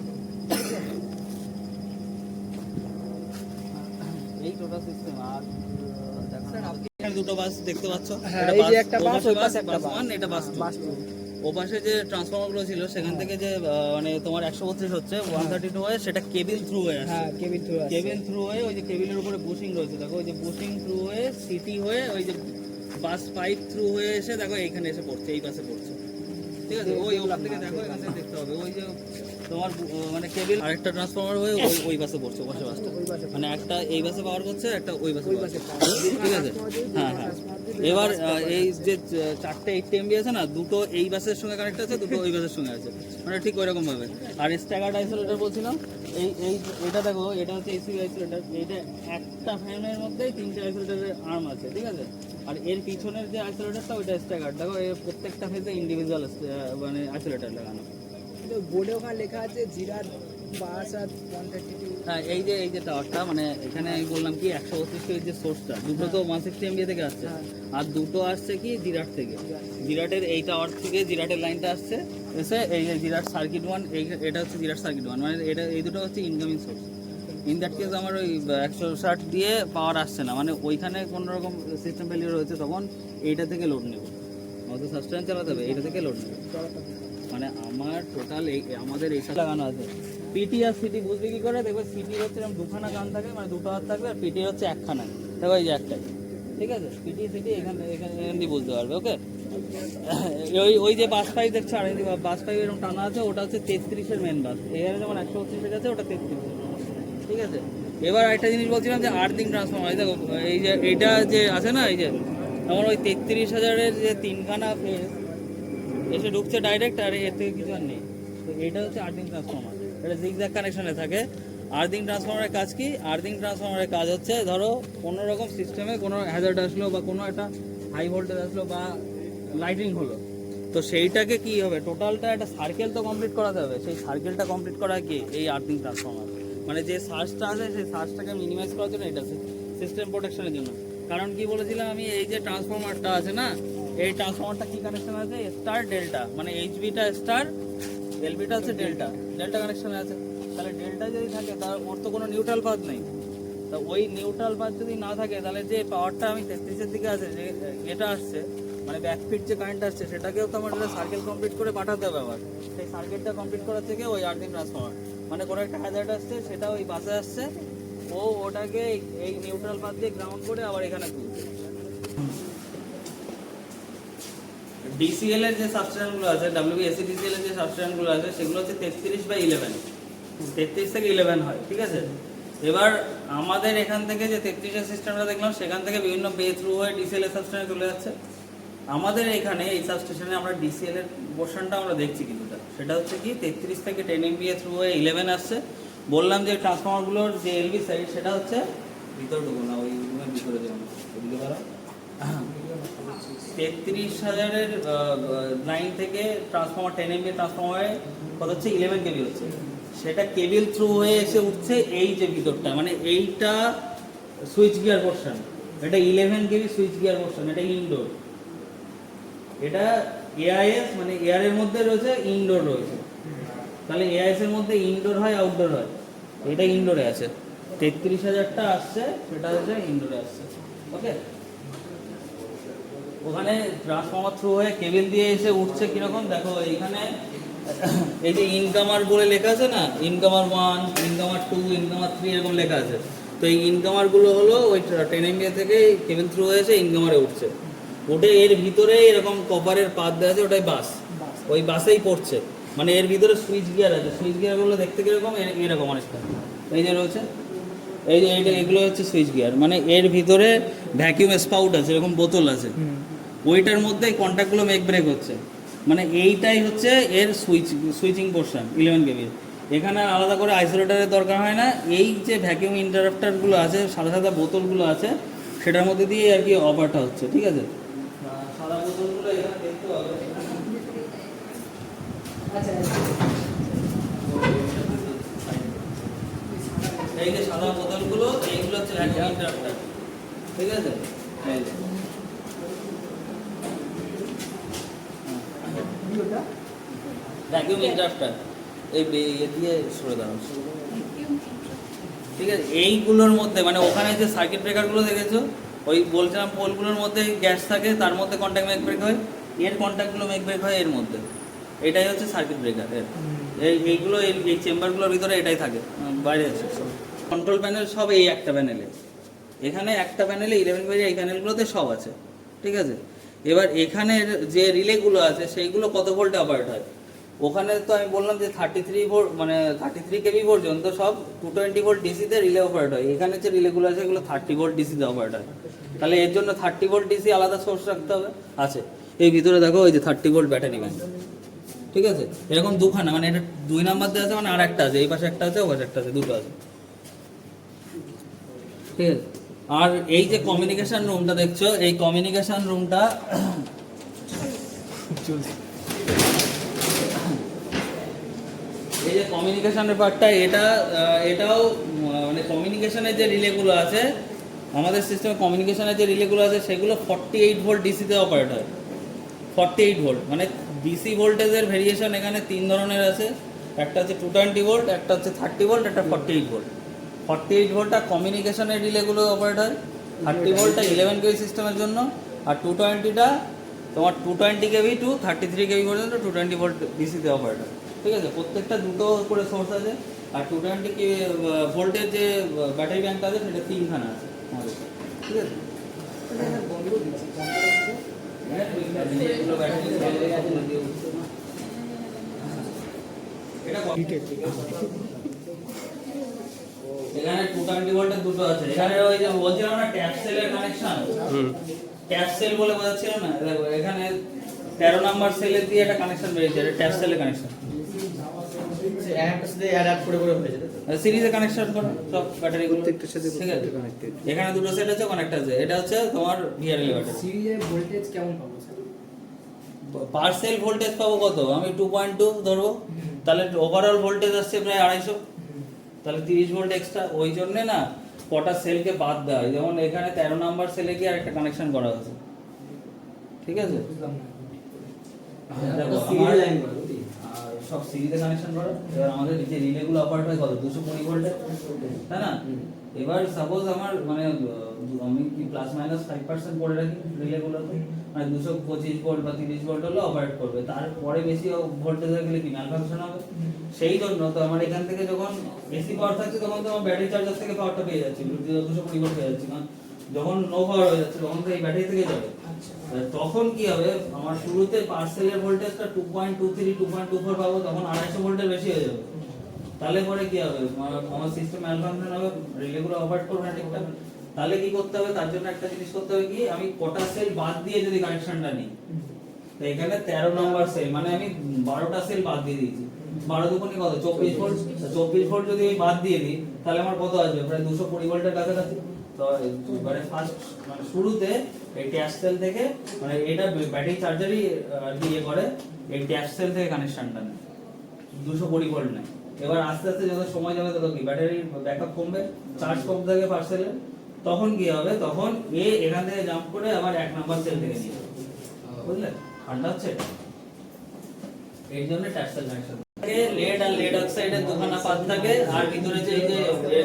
এই টোটাল সিস্টেম আর এখানে দুটো বাস দেখতে পাচ্ছ এই যে একটা বাস ওই পাশে একটা বাস 1 এটা বাস 2 ও পাশে যে ট্রান্সফরমারগুলো ছিল সেখান থেকে যে মানে তোমার 132 হচ্ছে 132 হয়ে সেটা কেবিল থ্রু হয়ে আসে হ্যাঁ কেবিল থ্রু হয়ে ওই যে কেবিলের উপরে বুশিং রয়েছে দেখো ওই যে বুশিং থ্রু হয়ে সিটি হয়ে ওই যে বাস পাইপ থ্রু হয়ে এসে দেখো এইখানে এসে পড়ছে এই পাশে পড়ছে ঠিক আছে ওই ওখান থেকে দেখো এখান থেকে দেখতে হবে ওই যে তোমার মানে কেবিল আরেকটা ট্রান্সফরমার হয়ে ওই বাসে পড়ছে পাশে বাসটা মানে একটা এই বাসে পাওয়ার করছে একটা ওই বাসে ঠিক আছে হ্যাঁ হ্যাঁ এবার এই যে 4টে 80 এমবি আছে না দুটো এই বাসের সঙ্গে কানেক্ট আছে দুটো ওই বাসের সঙ্গে আছে মানে ঠিক ওই রকম ভাবে আর স্ট্যাগার্ড আইসোলেটর বলছিলাম এই এটা দেখো এটা হচ্ছে এসিবি আইসোলেটর এইটা একটা ফ্যানের মধ্যেই 3টে আইসোলেটরের আর্ম আছে ঠিক আছে আর এর পিছনের যে আইসোলেটরটা ওইটা স্ট্যাগার্ড দেখো এর প্রত্যেকটা ফেজে ইন্ডিভিজুয়াল মানে আইসোলেটর লাগানো বোর্ডে ওখানে লেখা আছে জিরার বাস আর 132 হ্যাঁ, এই যে টাওয়ারটা, মানে এখানে আমি বললাম কি 132 কেভির যে সোর্সটা, দুটো তো 160 MVA থেকে আসছে, আর দুটো আসছে কি জিরাট থেকে। জিরাটের এই টাওয়ার থেকে জিরাটের লাইনটা আসছে, এসে এই যে জিরাট সার্কিট 1, এটা হচ্ছে জিরাট সার্কিট 1, মানে এটা এই দুটো হচ্ছে incoming source. In that case আমার ওই 160 দিয়ে পাওয়ার আসছে না, মানে ওইখানে কোনো রকম সিস্টেম ফেলিয়ার হয়েছে, তখন এইটা থেকে লোড নেব, আমাদের সাস্টেন চালাতে হবে, এইটা থেকে লোড নেব। মানে আমার টোটাল এই আমাদের এইসব লাগানো আছে। পিটি আর সিটি বুঝবে কি করে? দেখবে সিটি হচ্ছে এরকম দুখানা গান থাকে, মানে দুটো হাত থাকবে, আর পিটি হচ্ছে একখানা, দেখো এই যে একটাই, ঠিক আছে? পিটি সিটি এখানে দিয়ে বুঝতে পারবে। ওকে, ওই যে বাস পাইপ দেখছো, আর বাস পাইপ এরকম টানা আছে, ওটা হচ্ছে 33-এর মেন বাস। এখানে যেমন 132 আছে, ওটা 33, ঠিক আছে? এবার একটা জিনিস বলছিলাম যে আর্থিং ট্রান্সফর্মার, দেখো এই যে এইটা যে আছে না, এই যে আমার ওই 33,000-এর যে তিনখানা ফেজ এসে ঢুকছে ডাইরেক্ট, আর এর থেকে কিছু আর নেই। তো এটা হচ্ছে আর্থিং ট্রান্সফর্মার, এটা জিগজ্যাগ কানেকশনে থাকে। আর্থিং ট্রান্সফর্মারের কাজ কি? আর্থিং ট্রান্সফর্মারের কাজ হচ্ছে, ধরো কোনো রকম সিস্টেমে কোনো হ্যাজার্ড আসলো, বা কোনো একটা হাই ভোল্টেজ আসলো, বা লাইটিং হলো, তো সেইটাকে কি হবে, টোটালটা একটা সার্কেল তো কমপ্লিট করাতে হবে। সেই সার্কেলটা কমপ্লিট করা কি? এই আর্থিং ট্রান্সফর্মার, মানে যে সার্জটা আছে সেই সার্জটাকে মিনিমাইজ করার জন্য, এটা সিস্টেম প্রোটেকশনের জন্য। কারণ কি বলেছিলাম আমি, এই যে ট্রান্সফর্মারটা আছে না, এই ট্রান্সফর্মারটা কি কানেকশন আছে? স্টার ডেল্টা, মানে এইচবিটা স্টার, এলবিটা হচ্ছে ডেল্টা, ডেল্টা কানেকশনে আছে। তাহলে ডেল্টা যদি থাকে, তার ওর তো কোনো নিউট্রাল পাথ নেই। তা ওই নিউট্রাল পাথ যদি না থাকে, তাহলে যে পাওয়ারটা আমি 33-এর দিকে আছে, যে এটা আসছে, মানে ব্যাকফিট যে কারেন্ট আসছে, সেটাকেও তো আমার সার্কেল কমপ্লিট করে পাঠাতে হবে আবার। সেই সার্কিটটা কমপ্লিট করার থেকে ওই আর্থিং ট্রান্সফর্মার, মানে কোনো একটা হ্যাজার্ড আসছে, সেটা ওই বাসে আসছে, ওটাকে এই নিউট্রাল পাথ দিয়ে গ্রাউন্ড করে আবার এখানে তুলছে। ডিসিএল এর যে সাবস্টেশনগুলো আছে, WBSC ডিসিএল এর যে সাবস্টেশনগুলো আছে, সেগুলো হচ্ছে 33/11, 33 থেকে 11 হয়, ঠিক আছে? এবার আমাদের এখান থেকে যে 33-এর সিস্টেমটা দেখলাম, সেখান থেকে বিভিন্ন বে থ্রু হয়ে ডিসিএল এর সাবস্টেশনে চলে যাচ্ছে। আমাদের এখানে এই সাবস্টেশনে আমরা ডিসিএল এর পোর্শনটা আমরা দেখছি কিছুটা, সেটা হচ্ছে কি 33 থেকে 10 MVA থ্রু হয়ে 11 আসছে। বললাম যে ট্রান্সফর্মারগুলোর যে এলবি সাইড, সেটা হচ্ছে ভিতর ঢুকো না, ওই রুমের ভিতরে যাবো, বুঝতে পারো? 33,000-এর লাইন থেকে ট্রান্সফর্মার 10 MVA ট্রান্সফর্মারে কত হচ্ছে? 11 কেবি হচ্ছে, সেটা কেবিল থ্রু হয়ে এসে উঠছে এই যে ভিতরটা, মানে এইটা সুইচ গিয়ার পোর্শন, এটা 11 কেবি সুইচ গিয়ার পোর্শন, এটা ইনডোর। এটা এআইএস, মানে এয়ারের মধ্যে রয়েছে, ইনডোর রয়েছে। তাহলে এআইএস এর মধ্যে ইনডোর হয়, আউটডোর হয়, এটা ইনডোরে আছে। 33,000টা আসছে, সেটা হচ্ছে ইনডোরে আসছে। ওকে, ওখানে ট্রান্সফর্মার থ্রু হয়ে কেবল দিয়ে এসে উঠছে কিরকম দেখো, এইখানে এই যে ইনকামার বলে লেখা আছে না, ইনকামার 1, ইনকামার 2, ইনকামার 3 এরকম লেখা আছে। তো এই ইনকামারগুলো হলো ওই 10 MVA থেকে কেবল থ্রু হয়ে এসে ইনকামারে উঠছে, উঠে এর ভিতরে এরকম কপারের পাত দেওয়া আছে, ওটাই বাস, ওই বাসেই পড়ছে। মানে এর ভিতরে সুইচ গিয়ার আছে, সুইচ গিয়ারগুলো দেখতে কিরকম, এরকম অনেকটা, এই যে রয়েছে, এই যে এইটা, এগুলো হচ্ছে সুইচ গিয়ার। মানে এর ভিতরে ভ্যাকিউম স্পাউট আছে, এরকম বোতল আছে, ওইটার মধ্যে এই কন্ট্যাক্টগুলো মেক ব্রেক হচ্ছে। মানে এইটাই হচ্ছে এর সুইচিং পোর্শন 11 কেবির। এখানে আলাদা করে আইসোলেটারের দরকার হয় না। এই যে ভ্যাকিউম ইন্টারাপ্টারগুলো আছে, সাদা সাদা বোতলগুলো আছে, সেটার মধ্যে দিয়ে আর কি অপারটা হচ্ছে, ঠিক আছে? সাদা বোতলগুলো এখানে দেখতে হবে, এই যে সাদা বোতলগুলো, এইগুলো হচ্ছে ভ্যাকিউম ইন্টারাপ্টার, ঠিক আছে? এই যে ভ্যাকিউম ইন্টারাপ্টার, এই দিয়ে সরে দাঁড়ানো, ঠিক আছে? এইগুলোর মধ্যে, মানে ওখানে যে সার্কিট ব্রেকারগুলো দেখেছো, ওই বলছিলাম পোলগুলোর মধ্যে গ্যাস থাকে, তার মধ্যে কন্ট্যাক্ট মেক ব্রেক হয়, এর কন্ট্যাক্টগুলো মেক ব্রেক হয় এর মধ্যে, এটাই হচ্ছে সার্কিট ব্রেকার। এইগুলো এই চেম্বারগুলোর ভিতরে এটাই থাকে, বাইরে আছে কন্ট্রোল প্যানেল সব এই একটা প্যানেলে। এখানে একটা প্যানেলে 11 কেবি, এই প্যানেলগুলোতে সব আছে, ঠিক আছে? এবার এখানে যে রিলেগুলো আছে, সেইগুলো কত ভোল্টে অপারেট হয়? ওখানে তো আমি বললাম যে 33 ভোল্ট, মানে 33 কেবি পর্যন্ত সব 220 ভোল্ট ডিসিতে রিলে অপারেট হয়। এখানে যে রিলেগুলো আছে, এগুলো 30 ভোল্ট ডিসিতে অপারেট হয়। তাহলে এর জন্য 30 ভোল্ট ডিসি আলাদা সোর্স রাখতে হবে, আছে এই ভিতরে দেখো, ওই যে 30 ভোল্ট ব্যাটারি ব্যাংক, ঠিক আছে? এরকম দুখানা, মানে এটা 2 নাম্বার দিয়ে আছে, মানে আর একটা আছে, এই পাশে একটা আছে, ও পাশে একটা আছে, দুটো আছে, ঠিক আছে? আর এই যে কমিউনিকেশন রুমটা দেখছো, এই কমিউনিকেশন রুমটা এই যে কমিউনিকেশনের পার্টটা এটাও মানে কমিউনিকেশনের যে রিলেগুলো আছে আমাদের সিস্টেমে কমিউনিকেশনের যে রিলেগুলো আছে সেগুলো 48 ভোল্ট ডিসিতে অপারেট হয়। 48 ভোল্ট মানে ডিসি ভোল্টেজের ভেরিয়েশন এখানে 3 ধরনের আছে, একটা হচ্ছে 220 ভোল্ট, একটা হচ্ছে 30 ভোল্ট, একটা 48 ভোল্ট। 48 ভোল্টটা কমিউনিকেশনের রিলেগুলো অপারেট হয়, 30 ভোল্টটা 11 কেভি সিস্টেমের জন্য, আর 220টা তোমার 220 কেভি টু 33 কেভি পর্যন্ত 220 ভোল্ট ডিসিতে অপারেট হয়। ঠিক আছে, প্রত্যেকটা দুটো করে সোর্স আছে, আর 220 ভোল্টের যে ব্যাটারি ব্যাংকটা আছে সেটা 3খানা আছে আমাদের, ঠিক আছে। এখানে 220 ভোল্টের দুটো আছে। এখানে ওই যে বলছিলাম না ট্যাপ সেলের কানেকশন, ট্যাপ সেল বলে বোঝাচ্ছিল না, দেখো এখানে 13 নাম্বার সেলে দিয়ে একটা কানেকশন বেরিয়েছে, এটা ট্যাপ সেলের কানেকশন। সিরিজে কানেকশন করো সব ব্যাটারি প্রত্যেকটার সাথে ঠিক আছে। কানেক্টেড। এখানে দুটো সেট আছে, কানেক্ট আছে। এটা হচ্ছে তোমার ভিআরএল ব্যাটারি। সিরিজে ভোল্টেজ কেমন পাবো স্যার? পার্সেল ভোল্টেজ পাবো কত, আমি 2.2 ধরবো, তাহলে ওভারঅল ভোল্টেজ আসছে প্রায় 250, তাহলে 30 ভোল্ট এক্সট্রা। ওই জন্য না কটা সেলকে বাদ দেওয়া হয়, যেমন এখানে 13 নাম্বার সেলে গিয়ে আরেকটা কানেকশন করা হয়েছে, ঠিক আছে। বুঝলাম না। দেখো আমার আর সব সিরিজে কানেকশন করা। এবার আমাদের যে রিলেগুলো অপারেট হয় কত 220 ভোল্টের, তাই না? এবার সাপোজ আমার মানে আমি কি প্লাস মাইনাস 5% করে রাখি রিলেগুলোতে, মানে 225 ভোল্ট বা 30 ভোল্ট হলে অপারেট করবে, তারপরে বেশি ভোল্টেজ হয়ে গেলে কি ম্যাল ফাংশন হবে। সেই জন্য তো আমার এখান থেকে যখন এসি পাওয়ার থাকছে তখন তো আমার ব্যাটারি চার্জার থেকে পাওয়ারটা পেয়ে যাচ্ছি, 220 ভোল্ট পেয়ে যাচ্ছি, কারণ যখন নো পাওয়ার হয়ে যাচ্ছে তখন তো এই ব্যাটারি থেকে যাবে। তখন কি হবে, আমার শুরুতে পার্সেলের ভোল্টেজটা 2.23 2.24 পাবো, তখন 250 ভোল্টের বেশি হয়ে যাবে। তাহলে পরে কি হবে, আমার সিস্টেম ম্যালফাংশন হবে, রিলেগুলো অপারেট করবে না ঠিকঠাক। তাহলে কি করতে হবে, তার জন্য একটা জিনিস করতে হবে কি, আমি কটা সেল বাদ দিয়ে যদি কানেকশনটা নিই, তো এখানে 13 নম্বর সেল মানে আমি 12টা সেল বাদ দিয়ে দিয়েছি। 12 দুগুণে কত 24 ভোল্ট, 24 ভোল্ট যদি আমি বাদ দিয়ে দিই তাহলে আমার কত আসবে, প্রায় 220 ভোল্টের কাছাকাছি। তো মানে ফার্স্ট মানে শুরুতে এই ট্যাপ সেল থেকে, মানে এটা ব্যাটারি চার্জারই দিয়ে করে, এই ট্যাপ সেল থেকে কানেকশনটা নেয়, 220 ভোল্ট নেয়। এবার আস্তে আস্তে যত সময় যাবে তত কি ব্যাটারির ব্যাকআপ কমবে, চার্জ কম থাকে পার্সেলে, তখন কি হবে, তখন এখান থেকে জাম্প করে আবার 1 নাম্বার সেল থেকে নিয়ে যাবে, বুঝলে? ঠান্ডা হচ্ছে এই জন্য ট্যাপ সেল কানেকশন। লেড আর লেড অক্সাইডের দুখানা পাত থাকে, আর ভিতরে যে এই যে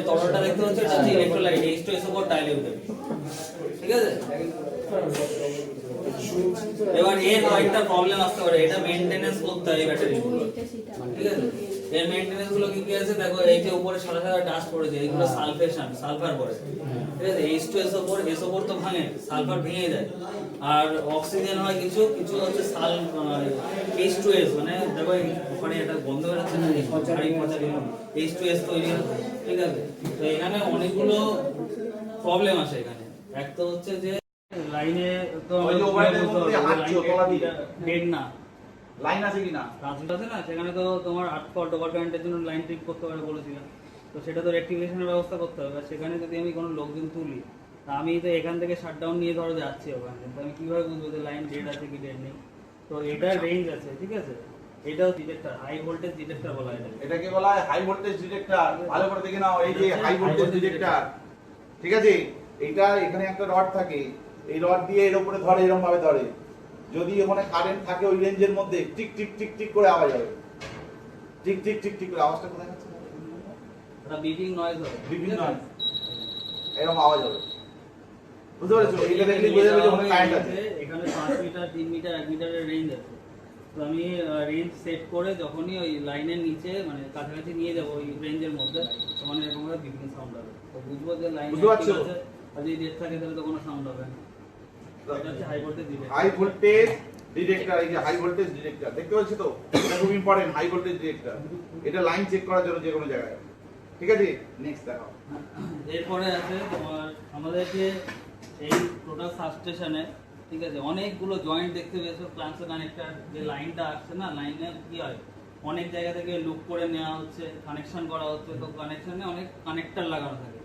তরলটা দেখতে পাচ্ছ এটা হচ্ছে ইলেক্ট্রোলাইট H2SO4 ডাইলিউটেড, ঠিক আছে। এবার এর কয়েকটা প্রবলেম আসতে পারে, এটা মেইনটেনেন্স করতে হয় ব্যাটারিগুলো, ঠিক আছে। এর মেইনটেনেন্স গুলো কি কি আছে দেখো, এই যে উপরে সাদা সাদা ডাস্ট পড়েছে, এগুলো সালফেশন, সালফার পড়ে, ঠিক আছে। H2SO4 SO4 তো ভাঙে, সালফার ভেঙে যায়, আর অক্সিজেন হয় কিছু কিছু হচ্ছে H2S, মানে দেখো ওখানে একটা গন্ধ বেরোচ্ছে না, H2S তৈরি হয়, ঠিক আছে। তো এখানে অনেকগুলো প্রবলেম আসে এখানে। এক তো হচ্ছে যে লাইনে তো ওই যে ওভারহেডের মধ্যে হাঁটছো তলা দিয়ে। ডেড না, লাইন আছে কিনা? রাজুট আছে না, সেখানে তো তোমার 8 ফল্ট ওভার কারেন্টের জন্য লাইন ট্রিপ করতে পারে বলেছিলাম, তো সেটা তো রেক্টিফিকেশনের ব্যবস্থা করতে হবে। সেখানে যদি আমি কোনো লোকজন তুলি, তা আমি তো এখান থেকে শাটডাউন নিয়ে ধরো যাচ্ছি ওখানে, তো আমি কিভাবে বুঝবো যে লাইন ডেড আছে কি ডেড নেই? তো এটার রেঞ্জ আছে, ঠিক আছে। এটাও ডিটেক্টর, হাই ভোল্টেজ ডিটেক্টর বলা হয় এটাকে। এটাকে বলা হয় হাই ভোল্টেজ ডিটেক্টর। ভালো করে দেখে নাও, এই যে হাই ভোল্টেজ ডিটেক্টর, ঠিক আছে। এইটা এখানে একটা রড থাকে, এই রড দিয়ে এর উপরে ধরে, এরকম ভাবে ধরে, যদি ওখানে কারেন্ট থাকে ওই রেঞ্জের মধ্যে টিক টিক টিক টিক করে আওয়াজ হবে, টিক টিক টিক টিক করে। আওয়াজটা কোথায় যাচ্ছে? এটা বিপিং নয়েজ হবে, বিভিন্ন এরকম আওয়াজ হবে, বুঝতে পেরেছো? এটা দেখলে বোঝা যাবে যে ওখানে কারেন্ট আছে। এখানে 5 মিটার 3 মিটার 1 মিটারের রেঞ্জ আছে। তো আমি রেঞ্জ সেট করে যখনই ওই লাইনের নিচে মানে কাছাকাছি নিয়ে যাবো ওই রেঞ্জের মধ্যে, তখন এরকম ভাবে বিপিং সাউন্ড হবে, তো বুঝবো যে লাইন বুঝতে পারছো? আছে। আর যদি ডেড থাকে তাহলে তো কোনো সাউন্ড হবে না। এটা হচ্ছে high voltage detector. High voltage detector, এই যে হাই ভোল্টেজ ডিটেক্টর দেখতে পাচ্ছ তো, এটা খুব ইম্পর্টেন্ট। হাই ভোল্টেজ ডিটেক্টর, এটা লাইন চেক করার জন্য যে কোনো জায়গায়, ঠিক আছে। নেক্সট দেখো, এরপরে আছে তোমার আমাদের যে এই টোটাল সাবস্টেশনে, ঠিক আছে, অনেকগুলো জয়েন্ট দেখতে পেয়েছো, প্লান্স কানেক্টর। যে লাইনটা আসছে না, লাইনে কি হয়, অনেক জায়গা থেকে লুপ করে নেওয়া হচ্ছে, কানেকশন করা হচ্ছে, তো কানেকশনে অনেক কানেক্টর লাগানো থাকে।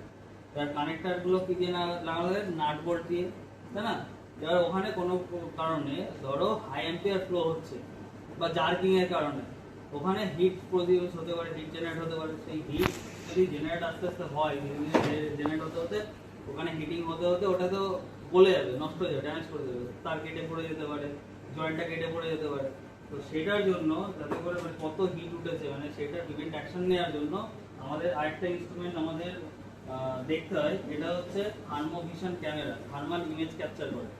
এবার কানেক্টরগুলো কি দিয়ে লাগানো থাকে, নাট বোল্ট দিয়ে, তাই না। এবার ওখানে কোনো কারণে ধরো হাই অ্যাম্পিয়ার ফ্লো হচ্ছে বা জার্কিং এর কারণে, ওখানে হিট প্রডিউস হতে পারে, হিট জেনারেট হতে পারে। সেই হিট যদি জেনারেট আস্তে আস্তে হয়, জেনারেট হতে হতে ওখানে হিটিং হতে হতে ওটা তো গলে যাবে, নষ্ট হয়ে যাবে, ড্যামেজ করে দেবে, তার কেটে পড়ে যেতে পারে, জয়েন্টটা কেটে পড়ে যেতে পারে। তো সেটার জন্য যাতে করে মানে কত হিট উঠেছে মানে সেটা প্রিভেন্ট অ্যাকশন নেওয়ার জন্য আমাদের আরেকটা ইনস্ট্রুমেন্ট আমাদের দেখতে হয়। এটা হচ্ছে থার্মোভিশন ক্যামেরা, থার্মাল ইমেজ ক্যাপচার করে।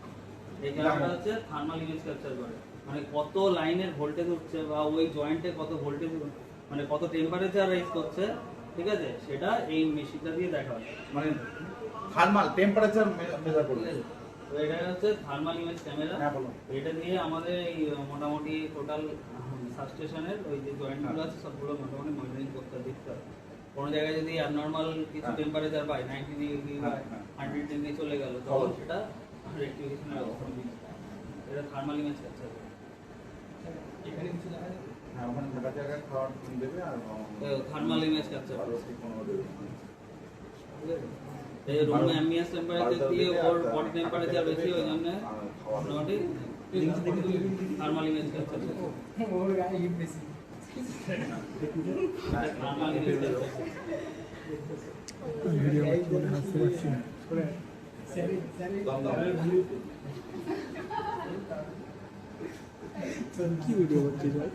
এই ক্যামেরাটা হচ্ছে থার্মাল ইমেজ ক্যাপচার করে, মানে কত লাইনের ভোল্টেজ উঠছে বা ওই জয়েন্টে কত ভোল্টেজ মানে কত টেম্পারেচার রাইজ করছে, ঠিক আছে, সেটা এই মেশিনটা দিয়ে দেখা হয়। মানে থার্মাল টেম্পারেচার মেজার করবে। তো এটা হচ্ছে থার্মাল ইমেজ ক্যামেরা। হ্যাঁ, বলো। এটা দিয়ে আমাদের এই মোটামুটি টোটাল সাবস্টেশনের ওই যে জয়েন্টগুলো আছে সবগুলো মোটামুটি মনিটরিং করতে দেখতে হয়। কোনো জায়গায় যদি অ্যাবনর্মাল কিছু হ্যাঁ। টেম্পারেচার পায় 90 ডিগ্রি বা হ্যাঁ, হ্যাঁ। 100 ডিগ্রি চলে গেল, তখন সেটা রেক্টিফিকেশনের ব্যবস্থা নিতে হয়। এটা থার্মাল ইমেজ ক্যাপচার করে। এখানে কিছু দেখা যায়? হ্যাঁ, ওখানে থাকা জায়গায় খাওয়ার দেবে আর থার্মাল ইমেজ ক্যাপচার করে। কোনো দেবে। ঠিক আছে? এই রুম অ্যাম্বিয়েন্স টেম্পারেচার দিয়ে ওর বডি টেম্পারেচার বেশি, ওই জন্য মোটামুটি থার্মাল ইমেজ ক্যাপচার করে। ওর গায়ে হিট বেশি। থার্মাল ইমেজ ক্যাপচার ভিডিও করে হাসতে পারছি না। কি ভিডিও করছিস ভাই?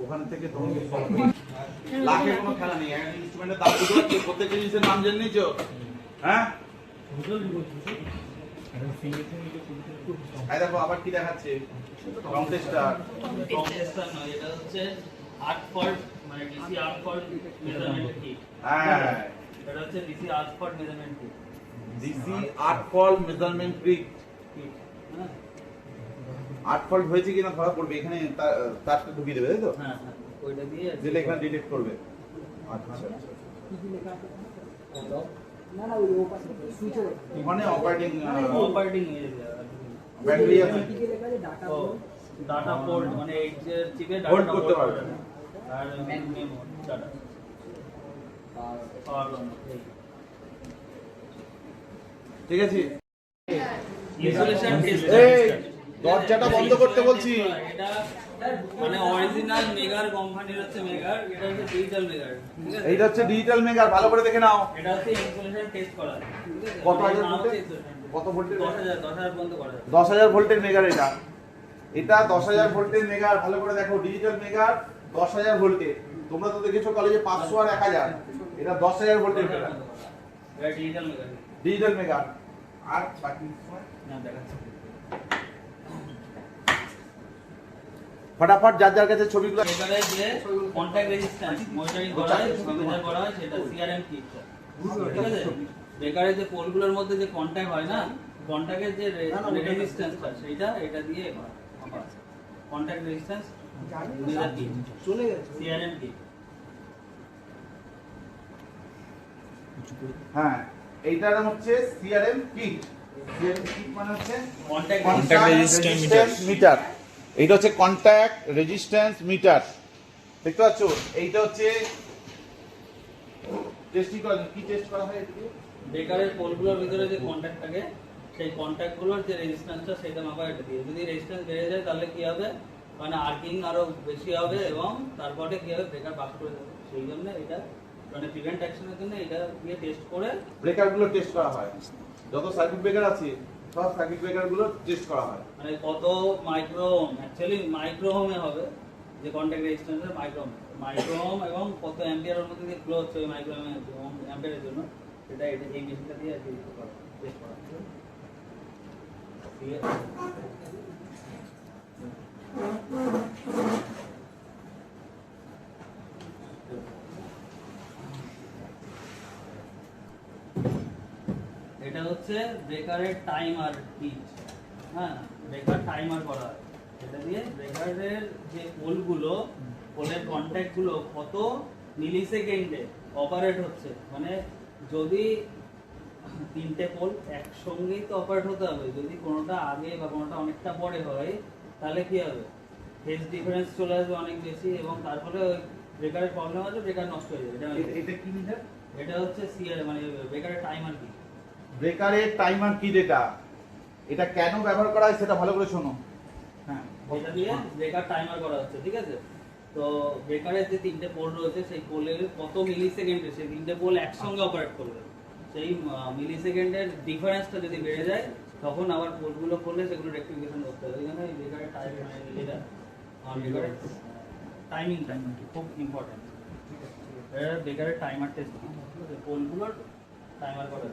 ওখানে থেকে তখন লাখে কোনো খেলা নেই। একটা ইনস্ট্রুমেন্টের দাম বুঝতে পারছো? প্রত্যেকটা জিনিসের নাম জেনে নিয়েছো? হ্যাঁ, এই দেখো আবার কি দেখাচ্ছে, রং টেস্টার। কম্প্রেসর নয়, এটা হচ্ছে আর্ক ফল্ট মানে DC arc fault measurement kit. হ্যাঁ, এটা হচ্ছে DC arc fault measurement kit. DC arc fault measurement kit. হ্যাঁ আর্টফল হয়েছে কিনা ধরা পড়বে, এখানে তারটা ঢুকিয়ে দেবে, তাই তো? হ্যাঁ হ্যাঁ, ওইটা দিয়ে যেটা এখানে ডিটেক্ট করবে। আচ্ছা আচ্ছা। না না ওই পাশে সুইচে ওখানে অপারেটিং অপারেটিং হয়ে যায়। ব্যাটারি আছে। টিকে লেখা আছে ডাটা ও ডাটা পোর্ট মানে এই যে চিপে Hold ডাটা করতে পারবে। আর মেমো ডাটা আর পাওয়ার অন। ঠিক আছে। Insulation test. এই দরজাটা বন্ধ করতে বলছি। এটা মানে অরিজিনাল মেগার কোম্পানির হচ্ছে মেগার, এটা হচ্ছে ডিজিটাল মেগার, ঠিক আছে? এইটা হচ্ছে ডিজিটাল মেগার, ভালো করে দেখে নাও। এটা হচ্ছে ইনসুলেশন টেস্ট করা, ঠিক আছে? কত মানে হাজার নাম হচ্ছে ভোল্টেজ? insulation test। কত ভোল্টেজ? 10,000 পর্যন্ত করা যায়। 10,000 ভোল্টের মেগার এটা। এটা 10,000 ভোল্টের মেগার, ভালো করে দেখো, ডিজিটাল মেগার 10,000 ভোল্টের। তোমরা তো দেখেছো কলেজে 500 আর 1000, এটা 10,000 ভোল্টের মেগার, এটা ডিজিটাল মেগার। ডিজিটাল মেগার। আর বাকি না দেখাচ্ছি। ফটাফট যার যার কাছে ছবিগুলো। এবারে যে কন্টাক্ট রেজিস্ট্যান্স মনিটরিং করা হয়, মেজার করা হয়, সেটা সিআরএম কিট, ঠিক আছে? ব্রেকারের যে পোলগুলোর মধ্যে যে কন্টাক্ট হয় না, কন্টাক্টের যে রেজিস্ট্যান্সটা সেইটা এটা দিয়ে কন্টাক্ট রেজিস্ট্যান্স মেজার কিট চলে গেছে সিআরএম কিট। হ্যাঁ, এইটার নাম হচ্ছে সিআরএম কিট। সিআরএম কিট মানে হচ্ছে কন্টাক্ট রেজিস্ট্যান্স মিটার। এইটা হচ্ছে কন্টাক্ট রেজিস্ট্যান্স মিটার, দেখতে পাচ্ছ? এইটা হচ্ছে টেস্টিং করা, কি টেস্ট করা হয় এটাকে? ব্রেকারের পোলগুলোর ভিতরে যে কন্টাক্ট থাকে সেই কন্টাক্টগুলোর যে রেজিস্ট্যান্সটা সেটা মাপা এটা দিয়ে। যদি রেজিস্ট্যান্স বেড়ে যায় তাহলে কি হবে, মানে আর্কিং আরো বেশি হবে এবং তারপরে কি হবে, ব্রেকার বাস্ট করে যাবে। সেই জন্য এটা মানে প্রিভেন্ট অ্যাকশনের জন্য এটা দিয়ে টেস্ট করে ব্রেকারগুলো টেস্ট করা হয়। যত সার্কিট ব্রেকার আছে সব সার্কিট ব্রেকারগুলো টেস্ট করা হয়। মানে কত মাইক্রো ওহম, অ্যাকচুয়ালি মাইক্রো ওহমে হবে যে কন্টাক্ট রেজিস্ট্যান্সের মাইক্রো ওহম এবং কত অ্যাম্পিয়ারের মধ্যে দিয়ে ফ্লো হচ্ছে ওই মাইক্রো ওহম অ্যাম্পিয়ারের জন্য এটা এই মেশিনটা দিয়ে টেস্ট করা ঠিক আছে? এটা হচ্ছে ব্রেকারের টাইমার পিচ। হ্যাঁ, ব্রেকার টাইমার করা হয় এটা দিয়ে। ব্রেকারের যে পোলগুলো, পোলের কন্ট্যাক্টগুলো কত মিলি সেকেন্ডে অপারেট হচ্ছে, মানে যদি 3টে পোল একসঙ্গেই তো অপারেট হতে হবে, যদি কোনোটা আগে বা কোনোটা অনেকটা পরে হয় তাহলে কি হবে, ফেজ ডিফারেন্স চলে আসবে অনেক বেশি এবং তারপরে ওই ব্রেকারের প্রবলেম আছে, ব্রেকার নষ্ট হয়ে যাবে। এটা কি মিটার? এটা হচ্ছে সিআর মানে ব্রেকারের টাইমার কি। ব্রেকারের টাইমার কি এটা? এটা কেন ব্যবহার করা হয় সেটা ভালো করে শোনো। হ্যাঁ, এটা দিয়ে ব্রেকার টাইমার করা হচ্ছে, ঠিক আছে? তো ব্রেকারের যে তিনটে পোল রয়েছে সেই পোলের কত মিলি সেকেন্ডে সেই তিনটে পোল একসঙ্গে অপারেট করবে, সেই মিলি সেকেন্ডের ডিফারেন্সটা যদি বেড়ে যায় তখন আবার পোলগুলো করলে সেগুলো রেক্টিফিকেশন করতে হবে। এখানে ব্রেকারের ব্রেকারের টাইমিংটা খুব ইম্পর্টেন্ট। ব্রেকারের টাইমার টেস্ট পোলগুলোর টাইমার করা